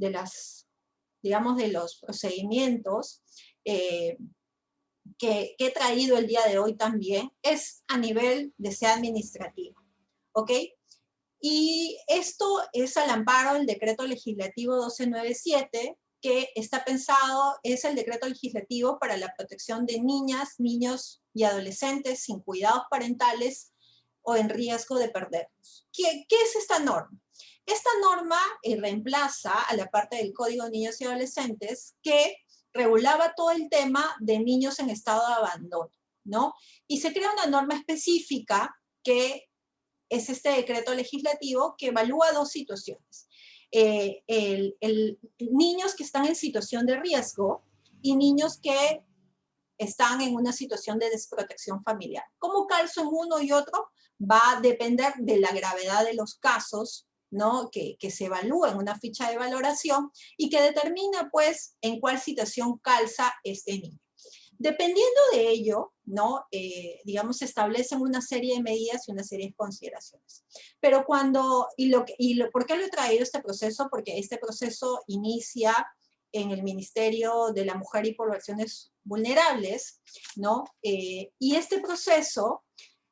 digamos, de los procedimientos que he traído el día de hoy también es a nivel de sede administrativa, ¿ok? Y esto es al amparo del decreto legislativo 1297, que está pensado, es el decreto legislativo para la protección de niñas, niños y adolescentes sin cuidados parentales o en riesgo de perderlos. ¿Qué es esta norma? Esta norma reemplaza a la parte del Código de Niños y Adolescentes que regulaba todo el tema de niños en estado de abandono, ¿no? Y se crea una norma específica que es este decreto legislativo que evalúa dos situaciones. Niños que están en situación de riesgo y niños que están en una situación de desprotección familiar. ¿Cómo calzo en uno y otro? Va a depender de la gravedad de los casos ¿no? Que se evalúa en una ficha de valoración y que determina, pues, en cuál situación calza este niño. Dependiendo de ello, ¿no? Digamos, se establecen una serie de medidas y una serie de consideraciones. Pero cuando, ¿por qué lo he traído este proceso? Porque este proceso inicia en el Ministerio de la Mujer y Poblaciones Vulnerables, ¿no? Y este proceso,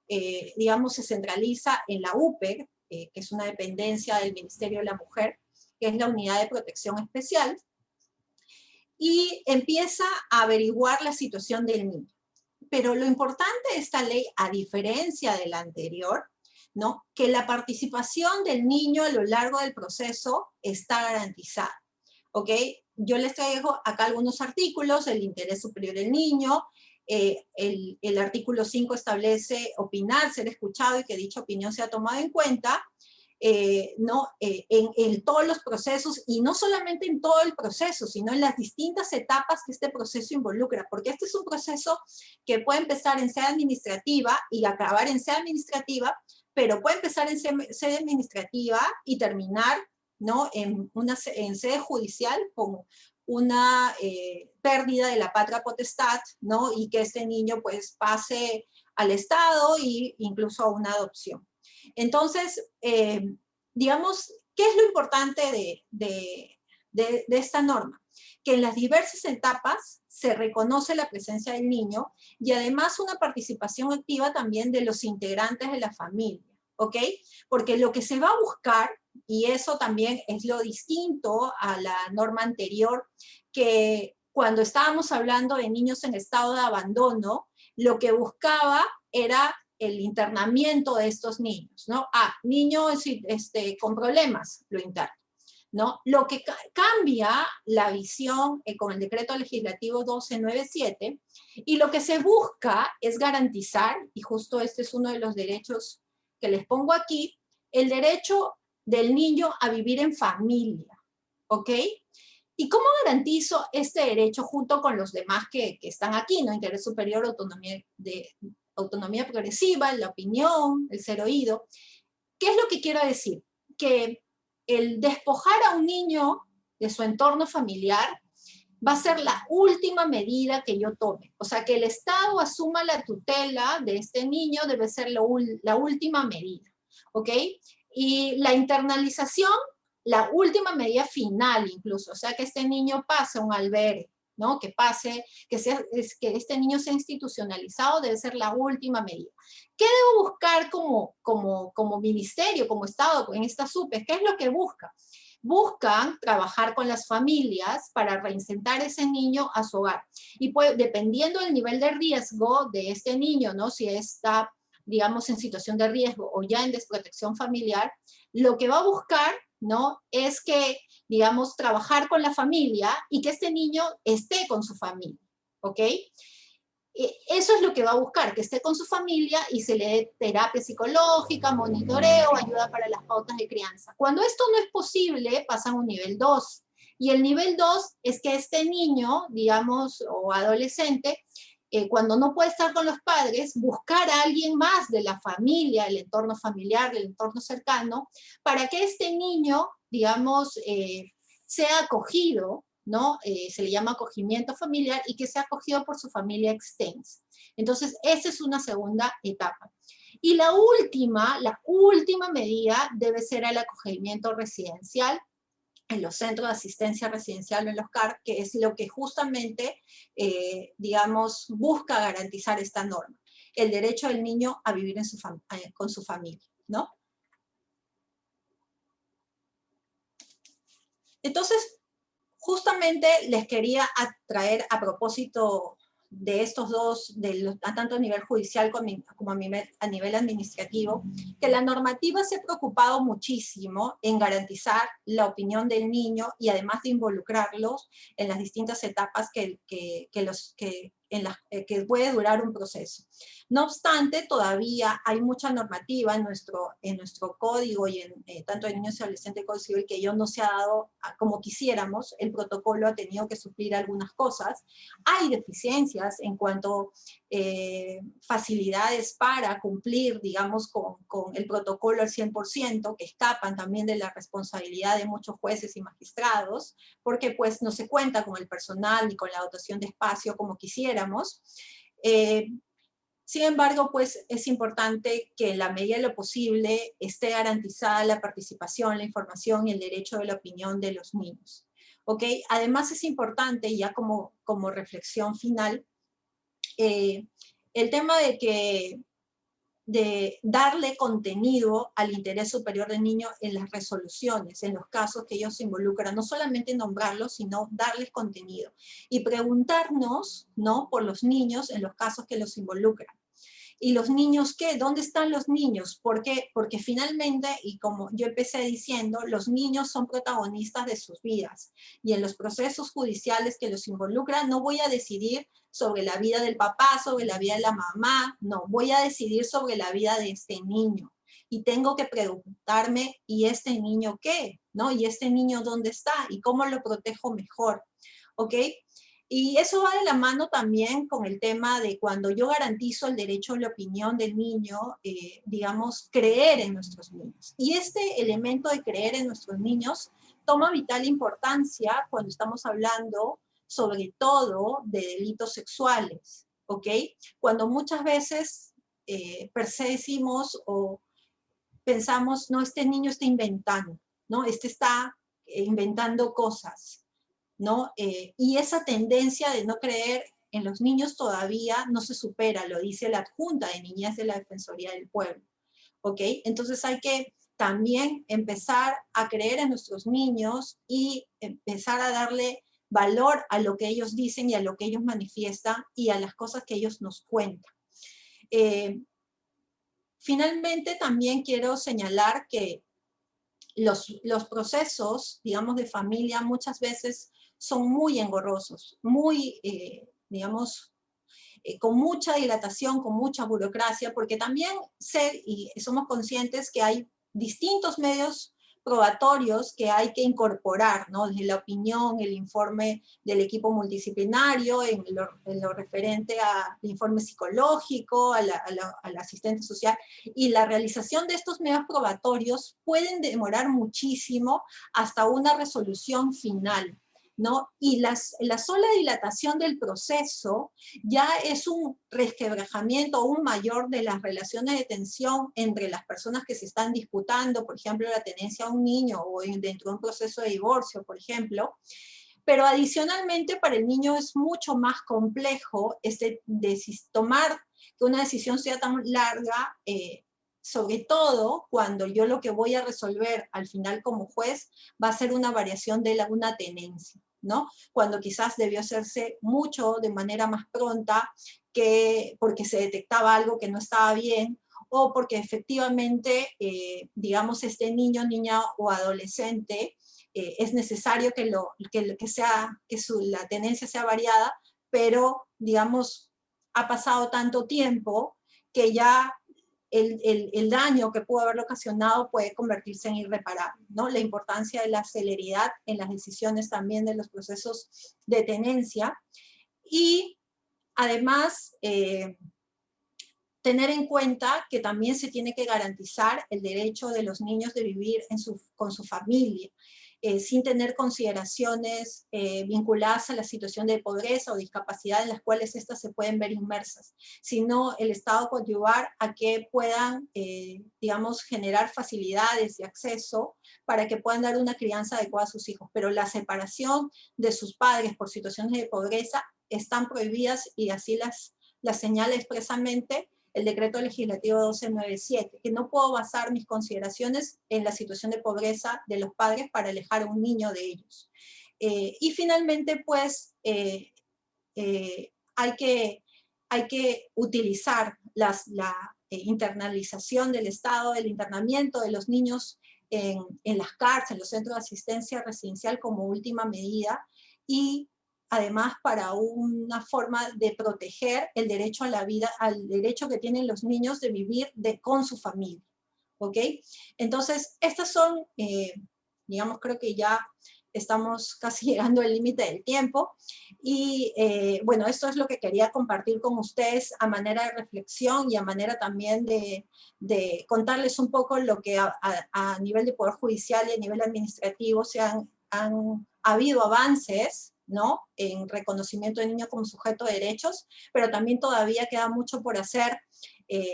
digamos, se centraliza en la UPER, que es una dependencia del Ministerio de la Mujer, que es la Unidad de Protección Especial, y empieza a averiguar la situación del niño. Pero lo importante de esta ley, a diferencia de la anterior, ¿no? Que la participación del niño a lo largo del proceso está garantizada, ¿ok? Yo les traigo acá algunos artículos: el interés superior del niño, el artículo 5 establece opinar, ser escuchado y que dicha opinión sea tomada en cuenta, ¿no? En todos los procesos, y no solamente en todo el proceso, sino en las distintas etapas que este proceso involucra, porque este es un proceso que puede empezar en sede administrativa y acabar en sede administrativa, pero puede empezar en sede administrativa y terminar, ¿no? En sede judicial con una pérdida de la patria potestad, ¿no? Y que este niño pues pase al Estado e incluso a una adopción. Entonces, digamos, ¿qué es lo importante de esta norma? Que en las diversas etapas se reconoce la presencia del niño y además una participación activa también de los integrantes de la familia, ¿ok? Porque lo que se va a buscar, y eso también es lo distinto a la norma anterior, que cuando estábamos hablando de niños en estado de abandono, lo que buscaba era el internamiento de estos niños, ¿no? Niños con problemas, lo interno, ¿no? Lo que cambia la visión con el decreto legislativo 1297, y lo que se busca es garantizar, y justo este es uno de los derechos que les pongo aquí, el derecho del niño a vivir en familia, ¿ok? ¿Y cómo garantizo este derecho junto con los demás que están aquí, ¿no? Interés superior, autonomía progresiva, la opinión, el ser oído. ¿Qué es lo que quiero decir? Que el despojar a un niño de su entorno familiar va a ser la última medida que yo tome. O sea, que el Estado asuma la tutela de este niño debe ser la última medida, ¿ok? Y la internalización, la última medida final incluso. O sea, que este niño pase a un albergue, ¿no? Que este niño sea institucionalizado debe ser la última medida. ¿Qué debo buscar como ministerio, como Estado, en esta SUPES? ¿Qué es lo que busca? Buscan trabajar con las familias para reinsertar ese niño a su hogar. Y pues, dependiendo del nivel de riesgo de este niño, ¿no? Si está, digamos, en situación de riesgo o ya en desprotección familiar, lo que va a buscar, ¿no? Es que, digamos, trabajar con la familia y que este niño esté con su familia, ¿ok? Eso es lo que va a buscar, que esté con su familia y se le dé terapia psicológica, monitoreo, ayuda para las pautas de crianza. Cuando esto no es posible, pasan a un nivel 2. Y el nivel 2 es que este niño, digamos, o adolescente, cuando no puede estar con los padres, buscar a alguien más de la familia, el entorno familiar, el entorno cercano, para que este niño, digamos, sea acogido, ¿no? Se le llama acogimiento familiar, y que sea acogido por su familia extensa. Entonces, esa es una segunda etapa. Y la última medida debe ser el acogimiento residencial en los centros de asistencia residencial o en los CAR, que es lo que justamente, digamos, busca garantizar esta norma, el derecho del niño a vivir con su familia, ¿no? Entonces, justamente les quería traer a propósito de estos dos, tanto a nivel judicial como a nivel administrativo, que la normativa se ha preocupado muchísimo en garantizar la opinión del niño y además de involucrarlos en las distintas etapas que que puede durar un proceso. No obstante, todavía hay mucha normativa en nuestro código y tanto en niños y adolescentes Código Civil que no se ha dado como quisiéramos. El protocolo ha tenido que suplir algunas cosas. Hay deficiencias en cuanto facilidades para cumplir, digamos, con el protocolo al 100%, que escapan también de la responsabilidad de muchos jueces y magistrados, porque pues no se cuenta con el personal ni con la dotación de espacio como quisiéramos. Sin embargo, pues es importante que en la medida de lo posible esté garantizada la participación, la información y el derecho de la opinión de los niños. ¿Ok? Además es importante, ya como reflexión final, el tema de darle contenido al interés superior del niño en las resoluciones, en los casos que ellos se involucran, no solamente nombrarlos, sino darles contenido. Y preguntarnos, ¿no?, por los niños en los casos que los involucran. ¿Y los niños qué? ¿Dónde están los niños? ¿Por qué? Porque finalmente, y como yo empecé diciendo, los niños son protagonistas de sus vidas. Y en los procesos judiciales que los involucran, no voy a decidir sobre la vida del papá, sobre la vida de la mamá, no, voy a decidir sobre la vida de este niño. Y tengo que preguntarme, ¿y este niño qué? ¿No? ¿Y este niño dónde está? ¿Y cómo lo protejo mejor? ¿Ok? Y eso va de la mano también con el tema de cuando yo garantizo el derecho a la opinión del niño, digamos, creer en nuestros niños. Y este elemento de creer en nuestros niños toma vital importancia cuando estamos hablando sobre todo de delitos sexuales, ¿ok? Cuando muchas veces per se decimos o pensamos, no, este niño está inventando, ¿no? Este está inventando cosas, ¿no? Y esa tendencia de no creer en los niños todavía no se supera, lo dice la adjunta de Niñez de la Defensoría del Pueblo, ¿ok? Entonces hay que también empezar a creer en nuestros niños y empezar a darle valor a lo que ellos dicen y a lo que ellos manifiestan y a las cosas que ellos nos cuentan. Finalmente también quiero señalar que los procesos, digamos, de familia muchas veces son muy engorrosos, muy, digamos, con mucha dilatación, con mucha burocracia, porque también sé y somos conscientes que hay distintos medios probatorios que hay que incorporar, ¿no? Desde la opinión, el informe del equipo multidisciplinario, en lo referente al informe psicológico, al asistente social, y la realización de estos medios probatorios pueden demorar muchísimo hasta una resolución final, ¿no? Y la sola dilatación del proceso ya es un resquebrajamiento aún mayor de las relaciones de tensión entre las personas que se están disputando, por ejemplo, la tenencia a un niño o dentro de un proceso de divorcio, por ejemplo. Pero adicionalmente para el niño es mucho más complejo tomar que una decisión sea tan larga, sobre todo cuando yo lo que voy a resolver al final como juez va a ser una variación de una tenencia, ¿no? Cuando quizás debió hacerse mucho de manera más pronta porque se detectaba algo que no estaba bien o porque efectivamente, digamos, este niño, niña o adolescente es necesario que la tenencia sea variada, pero, digamos, ha pasado tanto tiempo que ya el daño que pudo haberlo ocasionado puede convertirse en irreparable, ¿no? La importancia de la celeridad en las decisiones también de los procesos de tenencia y además tener en cuenta que también se tiene que garantizar el derecho de los niños de vivir con su familia, sin tener consideraciones vinculadas a la situación de pobreza o discapacidad en las cuales éstas se pueden ver inmersas, sino el Estado coadyuvar a que puedan, digamos, generar facilidades y acceso para que puedan dar una crianza adecuada a sus hijos. Pero la separación de sus padres por situaciones de pobreza están prohibidas y así las señala expresamente el decreto legislativo 1297, que no puedo basar mis consideraciones en la situación de pobreza de los padres para alejar a un niño de ellos. Y finalmente, pues, hay que utilizar la internalización del Estado, el internamiento de los niños en las cárceles, en los centros de asistencia residencial como última medida y además para una forma de proteger el derecho a la vida, al derecho que tienen los niños de vivir con su familia, ¿ok? Entonces, estas son, digamos, creo que ya estamos casi llegando al límite del tiempo, y bueno, esto es lo que quería compartir con ustedes a manera de reflexión y a manera también de contarles un poco lo que a nivel de Poder Judicial y a nivel administrativo han habido avances, ¿no?, en reconocimiento del niño como sujeto de derechos, pero también todavía queda mucho por hacer,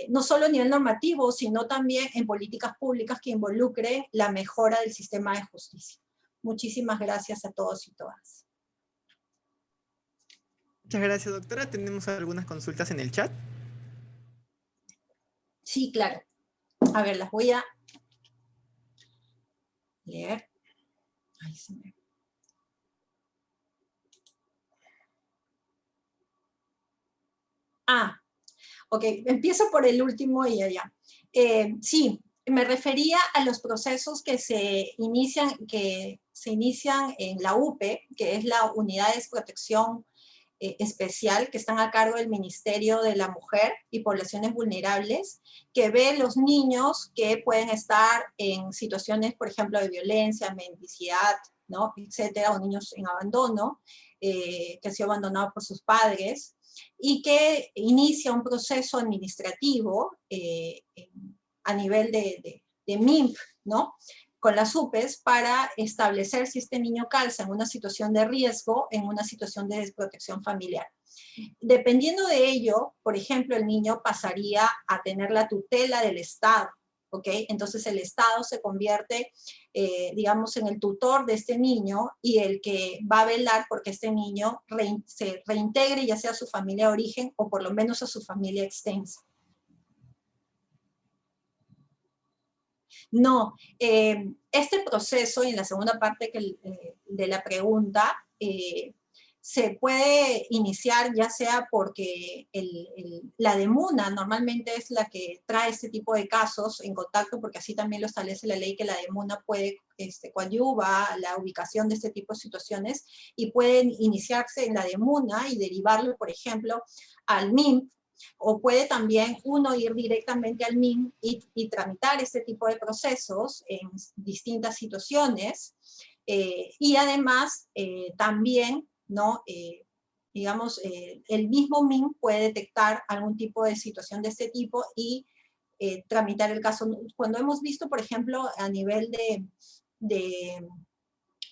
no solo a nivel normativo, sino también en políticas públicas que involucren la mejora del sistema de justicia. Muchísimas gracias a todos y todas.
Muchas gracias, doctora. Tenemos algunas consultas en el chat.
Sí, claro. A ver, las voy a leer. Ay, se me... Ah, ok, empiezo por el último y allá. Sí, me refería a los procesos que se inician en la UPE, que es la Unidad de Protección Especial, que están a cargo del Ministerio de la Mujer y Poblaciones Vulnerables, que ve los niños que pueden estar en situaciones, por ejemplo, de violencia, mendicidad, ¿no?, etcétera, o niños en abandono, que han sido abandonados por sus padres, y que inicia un proceso administrativo a nivel de MIMP, ¿no?, con las UPEs para establecer si este niño calza en una situación de riesgo, en una situación de desprotección familiar. Dependiendo de ello, por ejemplo, el niño pasaría a tener la tutela del Estado, ¿ok? Entonces el Estado se convierte, digamos, en el tutor de este niño y el que va a velar porque este niño se reintegre ya sea a su familia de origen o por lo menos a su familia extensa. No, este proceso, y en la segunda parte de la pregunta, se puede iniciar ya sea porque la DEMUNA normalmente es la que trae este tipo de casos en contacto, porque así también lo establece la ley, que la DEMUNA puede coadyuva la ubicación de este tipo de situaciones, y pueden iniciarse en la DEMUNA y derivarlo, por ejemplo, al MIMP, o puede también uno ir directamente al MIM y tramitar este tipo de procesos en distintas situaciones, y además también, ¿no?, digamos, el mismo MIM puede detectar algún tipo de situación de este tipo y tramitar el caso. Cuando hemos visto, por ejemplo, a nivel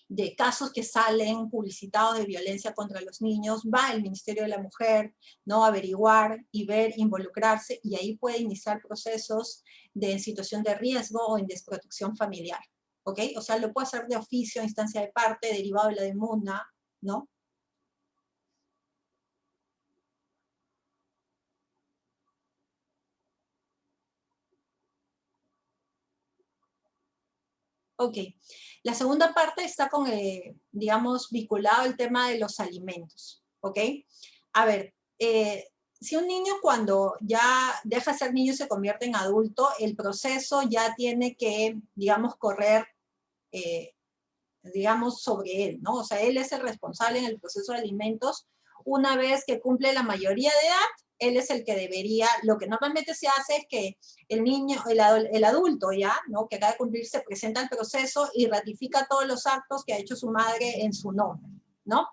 de casos que salen publicitados de violencia contra los niños, va el Ministerio de la Mujer, ¿no?, a averiguar y ver, involucrarse, y ahí puede iniciar procesos de situación de riesgo o en desprotección familiar, ¿ok? O sea, lo puede hacer de oficio, a instancia de parte, derivado de la DEMUNA, ¿no? Ok, la segunda parte está con, digamos, vinculado al tema de los alimentos, ¿ok? A ver, si un niño cuando ya deja de ser niño y se convierte en adulto, el proceso ya tiene que, digamos, correr, digamos, sobre él, ¿no? O sea, él es el responsable en el proceso de alimentos. Una vez que cumple la mayoría de edad, él es el que debería, lo que normalmente se hace es que el niño, el adulto ya, ¿no?, que acaba de cumplir, se presenta al proceso y ratifica todos los actos que ha hecho su madre en su nombre, ¿no?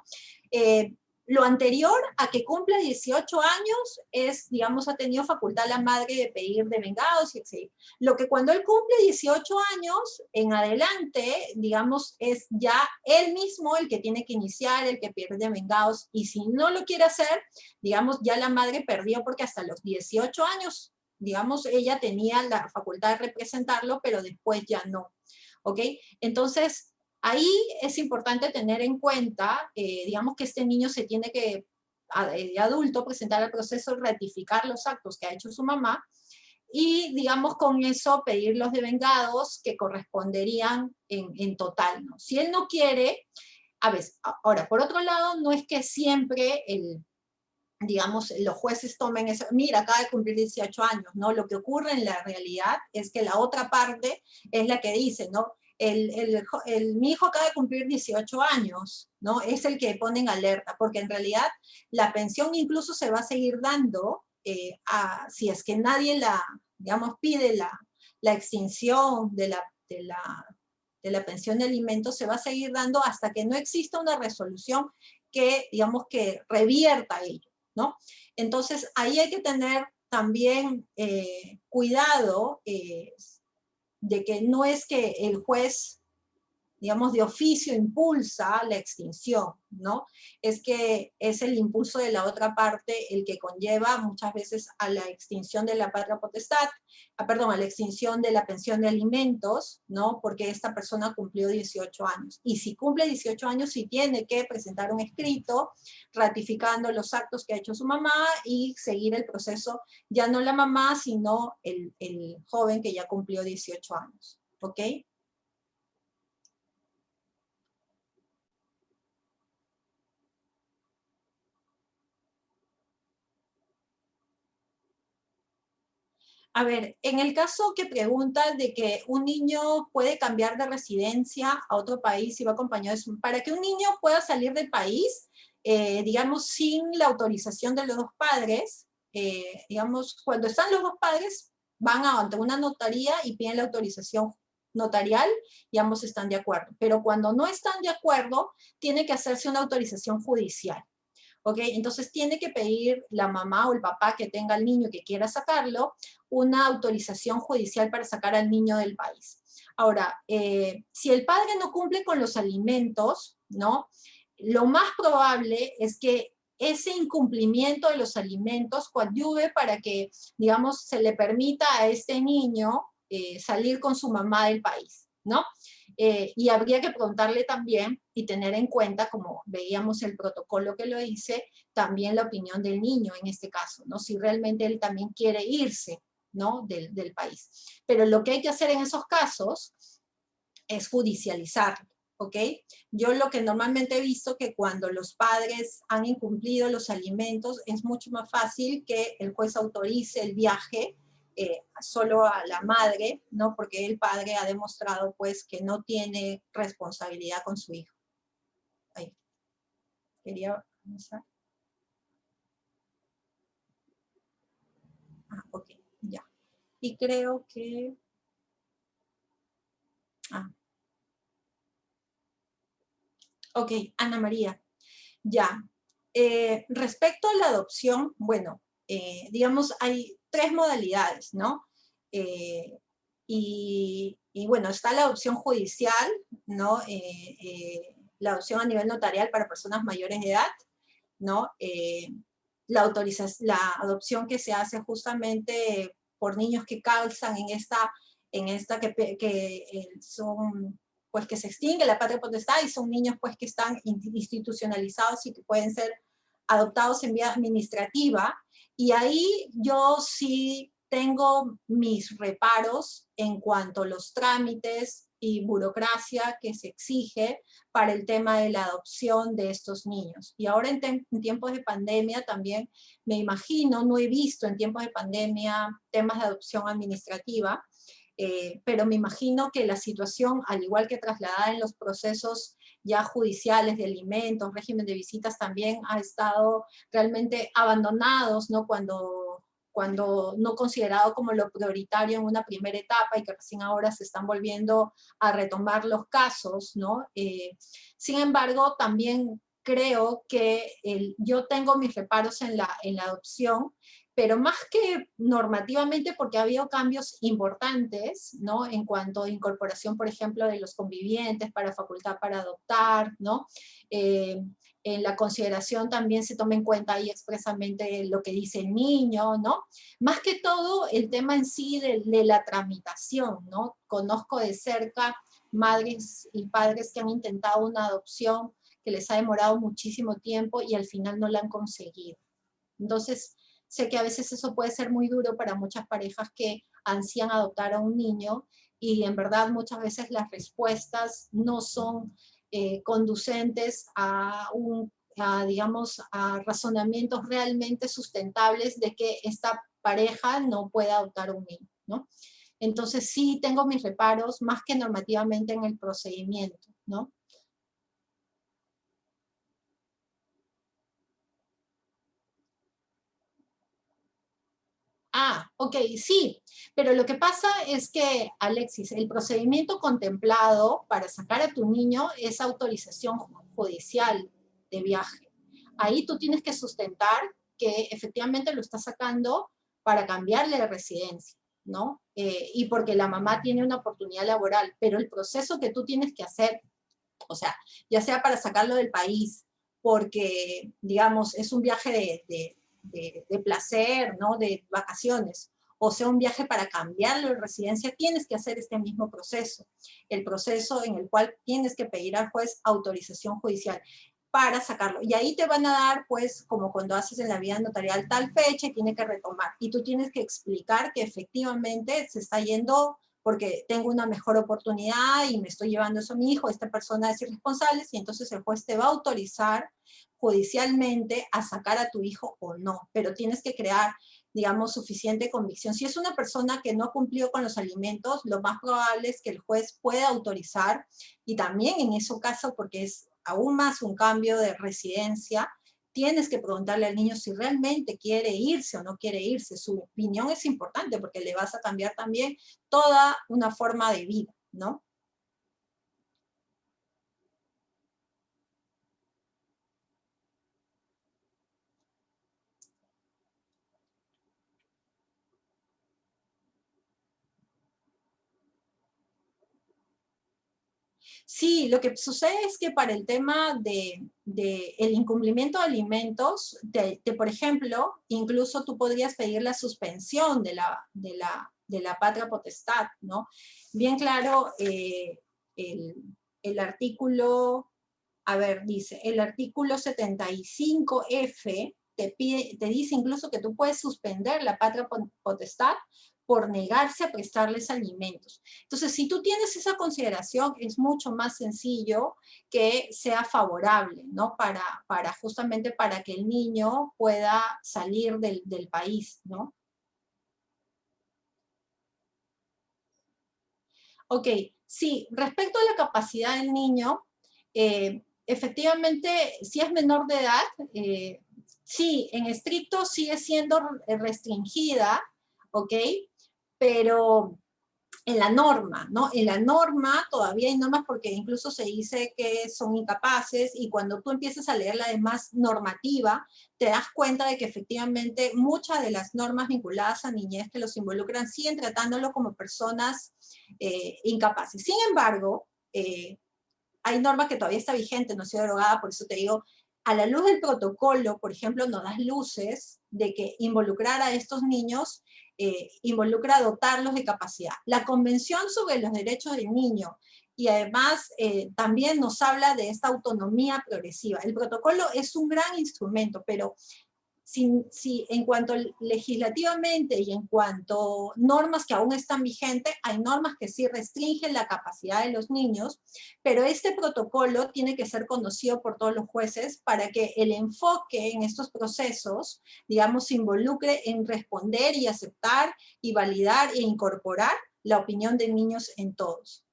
Lo anterior a que cumpla 18 años es, digamos, ha tenido facultad la madre de pedir devengados, etc. Lo que cuando él cumple 18 años en adelante, digamos, es ya él mismo el que tiene que iniciar, el que pierde devengados, y si no lo quiere hacer, digamos, ya la madre perdió, porque hasta los 18 años, digamos, ella tenía la facultad de representarlo, pero después ya no, ¿ok? Entonces, ahí es importante tener en cuenta, digamos, que este niño se tiene que, de adulto, presentar al proceso, ratificar los actos que ha hecho su mamá, y, digamos, con eso pedir los devengados que corresponderían en total, ¿no? Si él no quiere, a ver, ahora, por otro lado, no es que siempre digamos, los jueces tomen eso, mira, acaba de cumplir 18 años, ¿no? Lo que ocurre en la realidad es que la otra parte es la que dice, ¿no? mi hijo acaba de cumplir 18 años, ¿no? Es el que pone en alerta, porque en realidad la pensión incluso se va a seguir dando si es que nadie digamos, pide la extinción de la pensión de alimentos, se va a seguir dando hasta que no exista una resolución que, digamos, que revierta ello, ¿no? Entonces, ahí hay que tener también cuidado de que no es que el juez, digamos, de oficio impulsa la extinción, ¿no? Es que es el impulso de la otra parte el que conlleva muchas veces a la extinción de la patria potestad, perdón, a la extinción de la pensión de alimentos, ¿no? Porque esta persona cumplió 18 años. Y si cumple 18 años, sí tiene que presentar un escrito ratificando los actos que ha hecho su mamá y seguir el proceso, ya no la mamá, sino el joven que ya cumplió 18 años, ¿ok? A ver, en el caso que preguntas de que un niño puede cambiar de residencia a otro país y va acompañado de para que un niño pueda salir del país, digamos, sin la autorización de los dos padres, digamos, cuando están los dos padres, van ante una notaría y piden la autorización notarial y ambos están de acuerdo. Pero cuando no están de acuerdo, tiene que hacerse una autorización judicial. ¿Ok? Entonces tiene que pedir la mamá o el papá que tenga al niño que quiera sacarlo una autorización judicial para sacar al niño del país. Ahora, si el padre no cumple con los alimentos, ¿no? Lo más probable es que ese incumplimiento de los alimentos coadyuve para que, digamos, se le permita a este niño salir con su mamá del país, ¿no? Y habría que preguntarle también y tener en cuenta, como veíamos el protocolo que lo dice, también la opinión del niño en este caso, ¿no? Si realmente él también quiere irse, ¿no? Del país. Pero lo que hay que hacer en esos casos es judicializarlo, ¿ok? Yo lo que normalmente he visto que cuando los padres han incumplido los alimentos es mucho más fácil que el juez autorice el viaje solo a la madre, ¿no? Porque el padre ha demostrado pues que no tiene responsabilidad con su hijo. Ahí. Quería avanzar. Ah, ok, ya. Y creo que... Ah. Ok, Ana María, ya. Respecto a la adopción, bueno, digamos, hay tres modalidades, ¿no? Eh, y bueno, está la adopción judicial, ¿no? La adopción a nivel notarial para personas mayores de edad, ¿no? La adopción que se hace justamente por niños que calzan en esta que son, pues que se extingue la patria potestad y son niños pues que están institucionalizados y que pueden ser adoptados en vía administrativa. Y ahí yo sí tengo mis reparos en cuanto a los trámites y burocracia que se exige para el tema de la adopción de estos niños. Y ahora en tiempos de pandemia también me imagino, no he visto en tiempos de pandemia temas de adopción administrativa, pero me imagino que la situación, al igual que trasladada en los procesos ya judiciales de alimentos, régimen de visitas, también ha estado realmente abandonados, ¿no? Cuando no considerado como lo prioritario en una primera etapa y que recién ahora se están volviendo a retomar los casos, ¿no? Sin embargo, también creo que yo tengo mis reparos en la adopción, pero más que normativamente porque ha habido cambios importantes, ¿no? En cuanto a incorporación, por ejemplo, de los convivientes para facultad para adoptar, ¿no? En la consideración también se toma en cuenta ahí expresamente lo que dice el niño, ¿no? Más que todo el tema en sí de la tramitación, ¿no? Conozco de cerca madres y padres que han intentado una adopción que les ha demorado muchísimo tiempo y al final no la han conseguido. Entonces, sé que a veces eso puede ser muy duro para muchas parejas que ansían adoptar a un niño y en verdad muchas veces las respuestas no son conducentes digamos, a razonamientos realmente sustentables de que esta pareja no pueda adoptar un niño, ¿no? Entonces sí tengo mis reparos más que normativamente en el procedimiento, ¿no? Ah, ok, sí, pero lo que pasa es que, Alexis, el procedimiento contemplado para sacar a tu niño es autorización judicial de viaje. Ahí tú tienes que sustentar que efectivamente lo estás sacando para cambiarle de residencia, ¿no? Y porque la mamá tiene una oportunidad laboral, pero el proceso que tú tienes que hacer, o sea, ya sea para sacarlo del país, porque, digamos, es un viaje de placer, ¿no? De vacaciones, o sea, un viaje para cambiarlo de residencia, tienes que hacer este mismo proceso, el proceso en el cual tienes que pedir al juez autorización judicial para sacarlo. Y ahí te van a dar, pues, como cuando haces en la vía notarial tal fecha y tiene que retomar. Y tú tienes que explicar que efectivamente se está yendo porque tengo una mejor oportunidad y me estoy llevando eso a mi hijo, esta persona es irresponsable, y entonces el juez te va a autorizar judicialmente a sacar a tu hijo o no, pero tienes que crear, digamos, suficiente convicción. Si es una persona que no cumplió con los alimentos, lo más probable es que el juez pueda autorizar, y también en ese caso, porque es aún más un cambio de residencia, tienes que preguntarle al niño si realmente quiere irse o no quiere irse. Su opinión es importante porque le vas a cambiar también toda una forma de vida, ¿no? Sí, lo que sucede es que para el tema de el incumplimiento de alimentos, por ejemplo, incluso tú podrías pedir la suspensión de la patria potestad, ¿no? Bien claro, el artículo, a ver, dice, el artículo 75F te dice incluso que tú puedes suspender la patria potestad por negarse a prestarles alimentos. Entonces, si tú tienes esa consideración, es mucho más sencillo que sea favorable, ¿no? Justamente para que el niño pueda salir del país, ¿no? Ok, sí, respecto a la capacidad del niño, efectivamente, si es menor de edad, sí, en estricto sigue siendo restringida, ¿ok? Pero en la norma, ¿no? En la norma todavía hay normas porque incluso se dice que son incapaces, y cuando tú empiezas a leer la demás normativa, te das cuenta de que efectivamente muchas de las normas vinculadas a niñez que los involucran siguen tratándolo como personas incapaces. Sin embargo, hay norma que todavía está vigente, no ha sido derogada, por eso te digo, a la luz del protocolo, por ejemplo, nos das luces de que involucrar a estos niños involucra dotarlos de capacidad. La Convención sobre los Derechos del Niño, y además también nos habla de esta autonomía progresiva. El protocolo es un gran instrumento, pero si en cuanto legislativamente y en cuanto normas que aún están vigentes, hay normas que sí restringen la capacidad de los niños, pero este protocolo tiene que ser conocido por todos los jueces para que el enfoque en estos procesos, digamos, se involucre en responder y aceptar y validar e incorporar la opinión de niños en todos.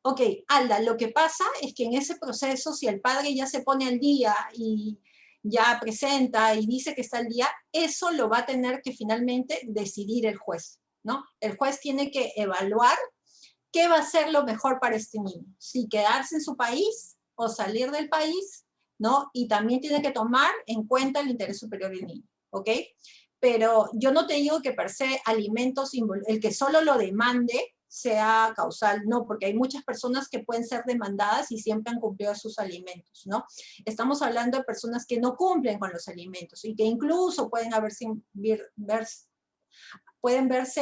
Ok, Alda, lo que pasa es que en ese proceso, si el padre ya se pone al día y ya presenta y dice que está al día, eso lo va a tener que finalmente decidir el juez, ¿no? El juez tiene que evaluar qué va a ser lo mejor para este niño, si quedarse en su país o salir del país, ¿no? Y también tiene que tomar en cuenta el interés superior del niño, ¿ok? Pero yo no te digo que per se alimentos, el que solo lo demande sea causal, no, porque hay muchas personas que pueden ser demandadas y siempre han cumplido sus alimentos, ¿no? Estamos hablando de personas que no cumplen con los alimentos y que incluso pueden verse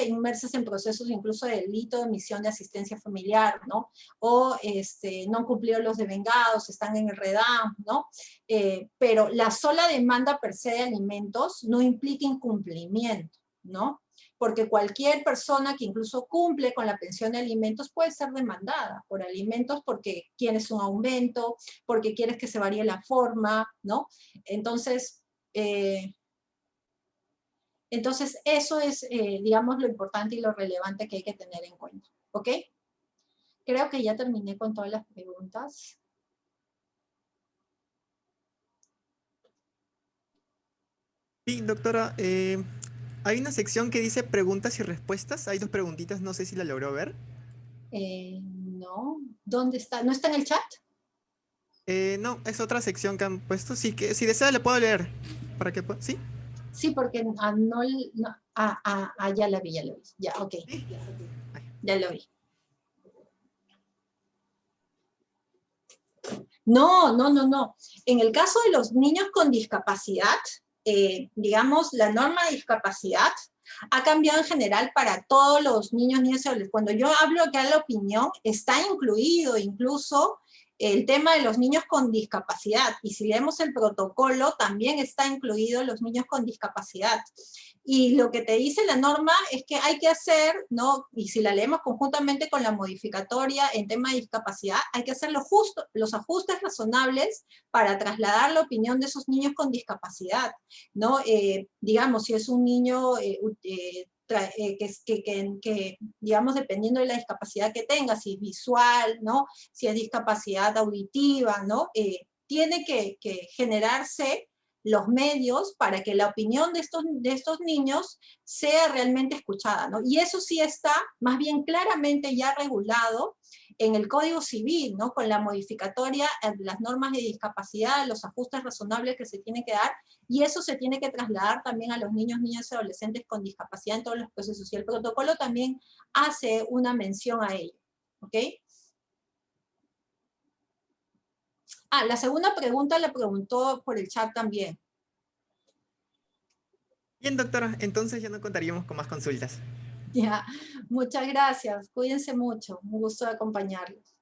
inmersas en procesos incluso de delito de omisión de asistencia familiar, ¿no? O no han cumplido los devengados, están en el REDAM, ¿no? Pero la sola demanda per se de alimentos no implica incumplimiento, ¿no? Porque cualquier persona que incluso cumple con la pensión de alimentos puede ser demandada por alimentos porque quieres un aumento, porque quieres que se varíe la forma, ¿no? Entonces, Entonces, eso es, digamos, lo importante y lo relevante que hay que tener en cuenta. ¿Ok? Creo que ya terminé con todas las preguntas.
Sí, doctora, hay una sección que dice preguntas y respuestas. Hay dos preguntitas, no sé si la logró ver.
No. ¿Dónde está? ¿No está en el chat?
No, es otra sección que han puesto. Sí, que si desea le puedo leer. ¿Para que ¿Sí?
Sí, porque ya la vi, ya lo vi. Ya, ok.
Sí.
Ya lo vi. No, no, no, no. En el caso de los niños con discapacidad, digamos, la norma de discapacidad ha cambiado en general para todos los niños, niñas y adolescentes. Cuando yo hablo acá de la opinión, está incluido incluso el tema de los niños con discapacidad. Y si leemos el protocolo, también está incluido los niños con discapacidad. Y lo que te dice la norma es que hay que hacer, ¿no? Y si la leemos conjuntamente con la modificatoria en tema de discapacidad, hay que hacer los ajustes razonables para trasladar la opinión de esos niños con discapacidad, ¿no? Digamos, si es un niño que, digamos, dependiendo de la discapacidad que tenga, si es visual, ¿no? Si es discapacidad auditiva, ¿no? Tiene que generarse los medios para que la opinión de estos niños sea realmente escuchada, ¿no? Y eso sí está más bien claramente ya regulado en el Código Civil, ¿no? Con la modificatoria de las normas de discapacidad, los ajustes razonables que se tienen que dar, y eso se tiene que trasladar también a los niños, niñas y adolescentes con discapacidad en todos los procesos. Y el protocolo también hace una mención a ello, ¿ok? Ah, la segunda pregunta la preguntó por el chat también.
Bien, doctora, entonces ya no contaríamos con más consultas.
Ya, muchas gracias. Cuídense mucho. Un gusto de acompañarlos.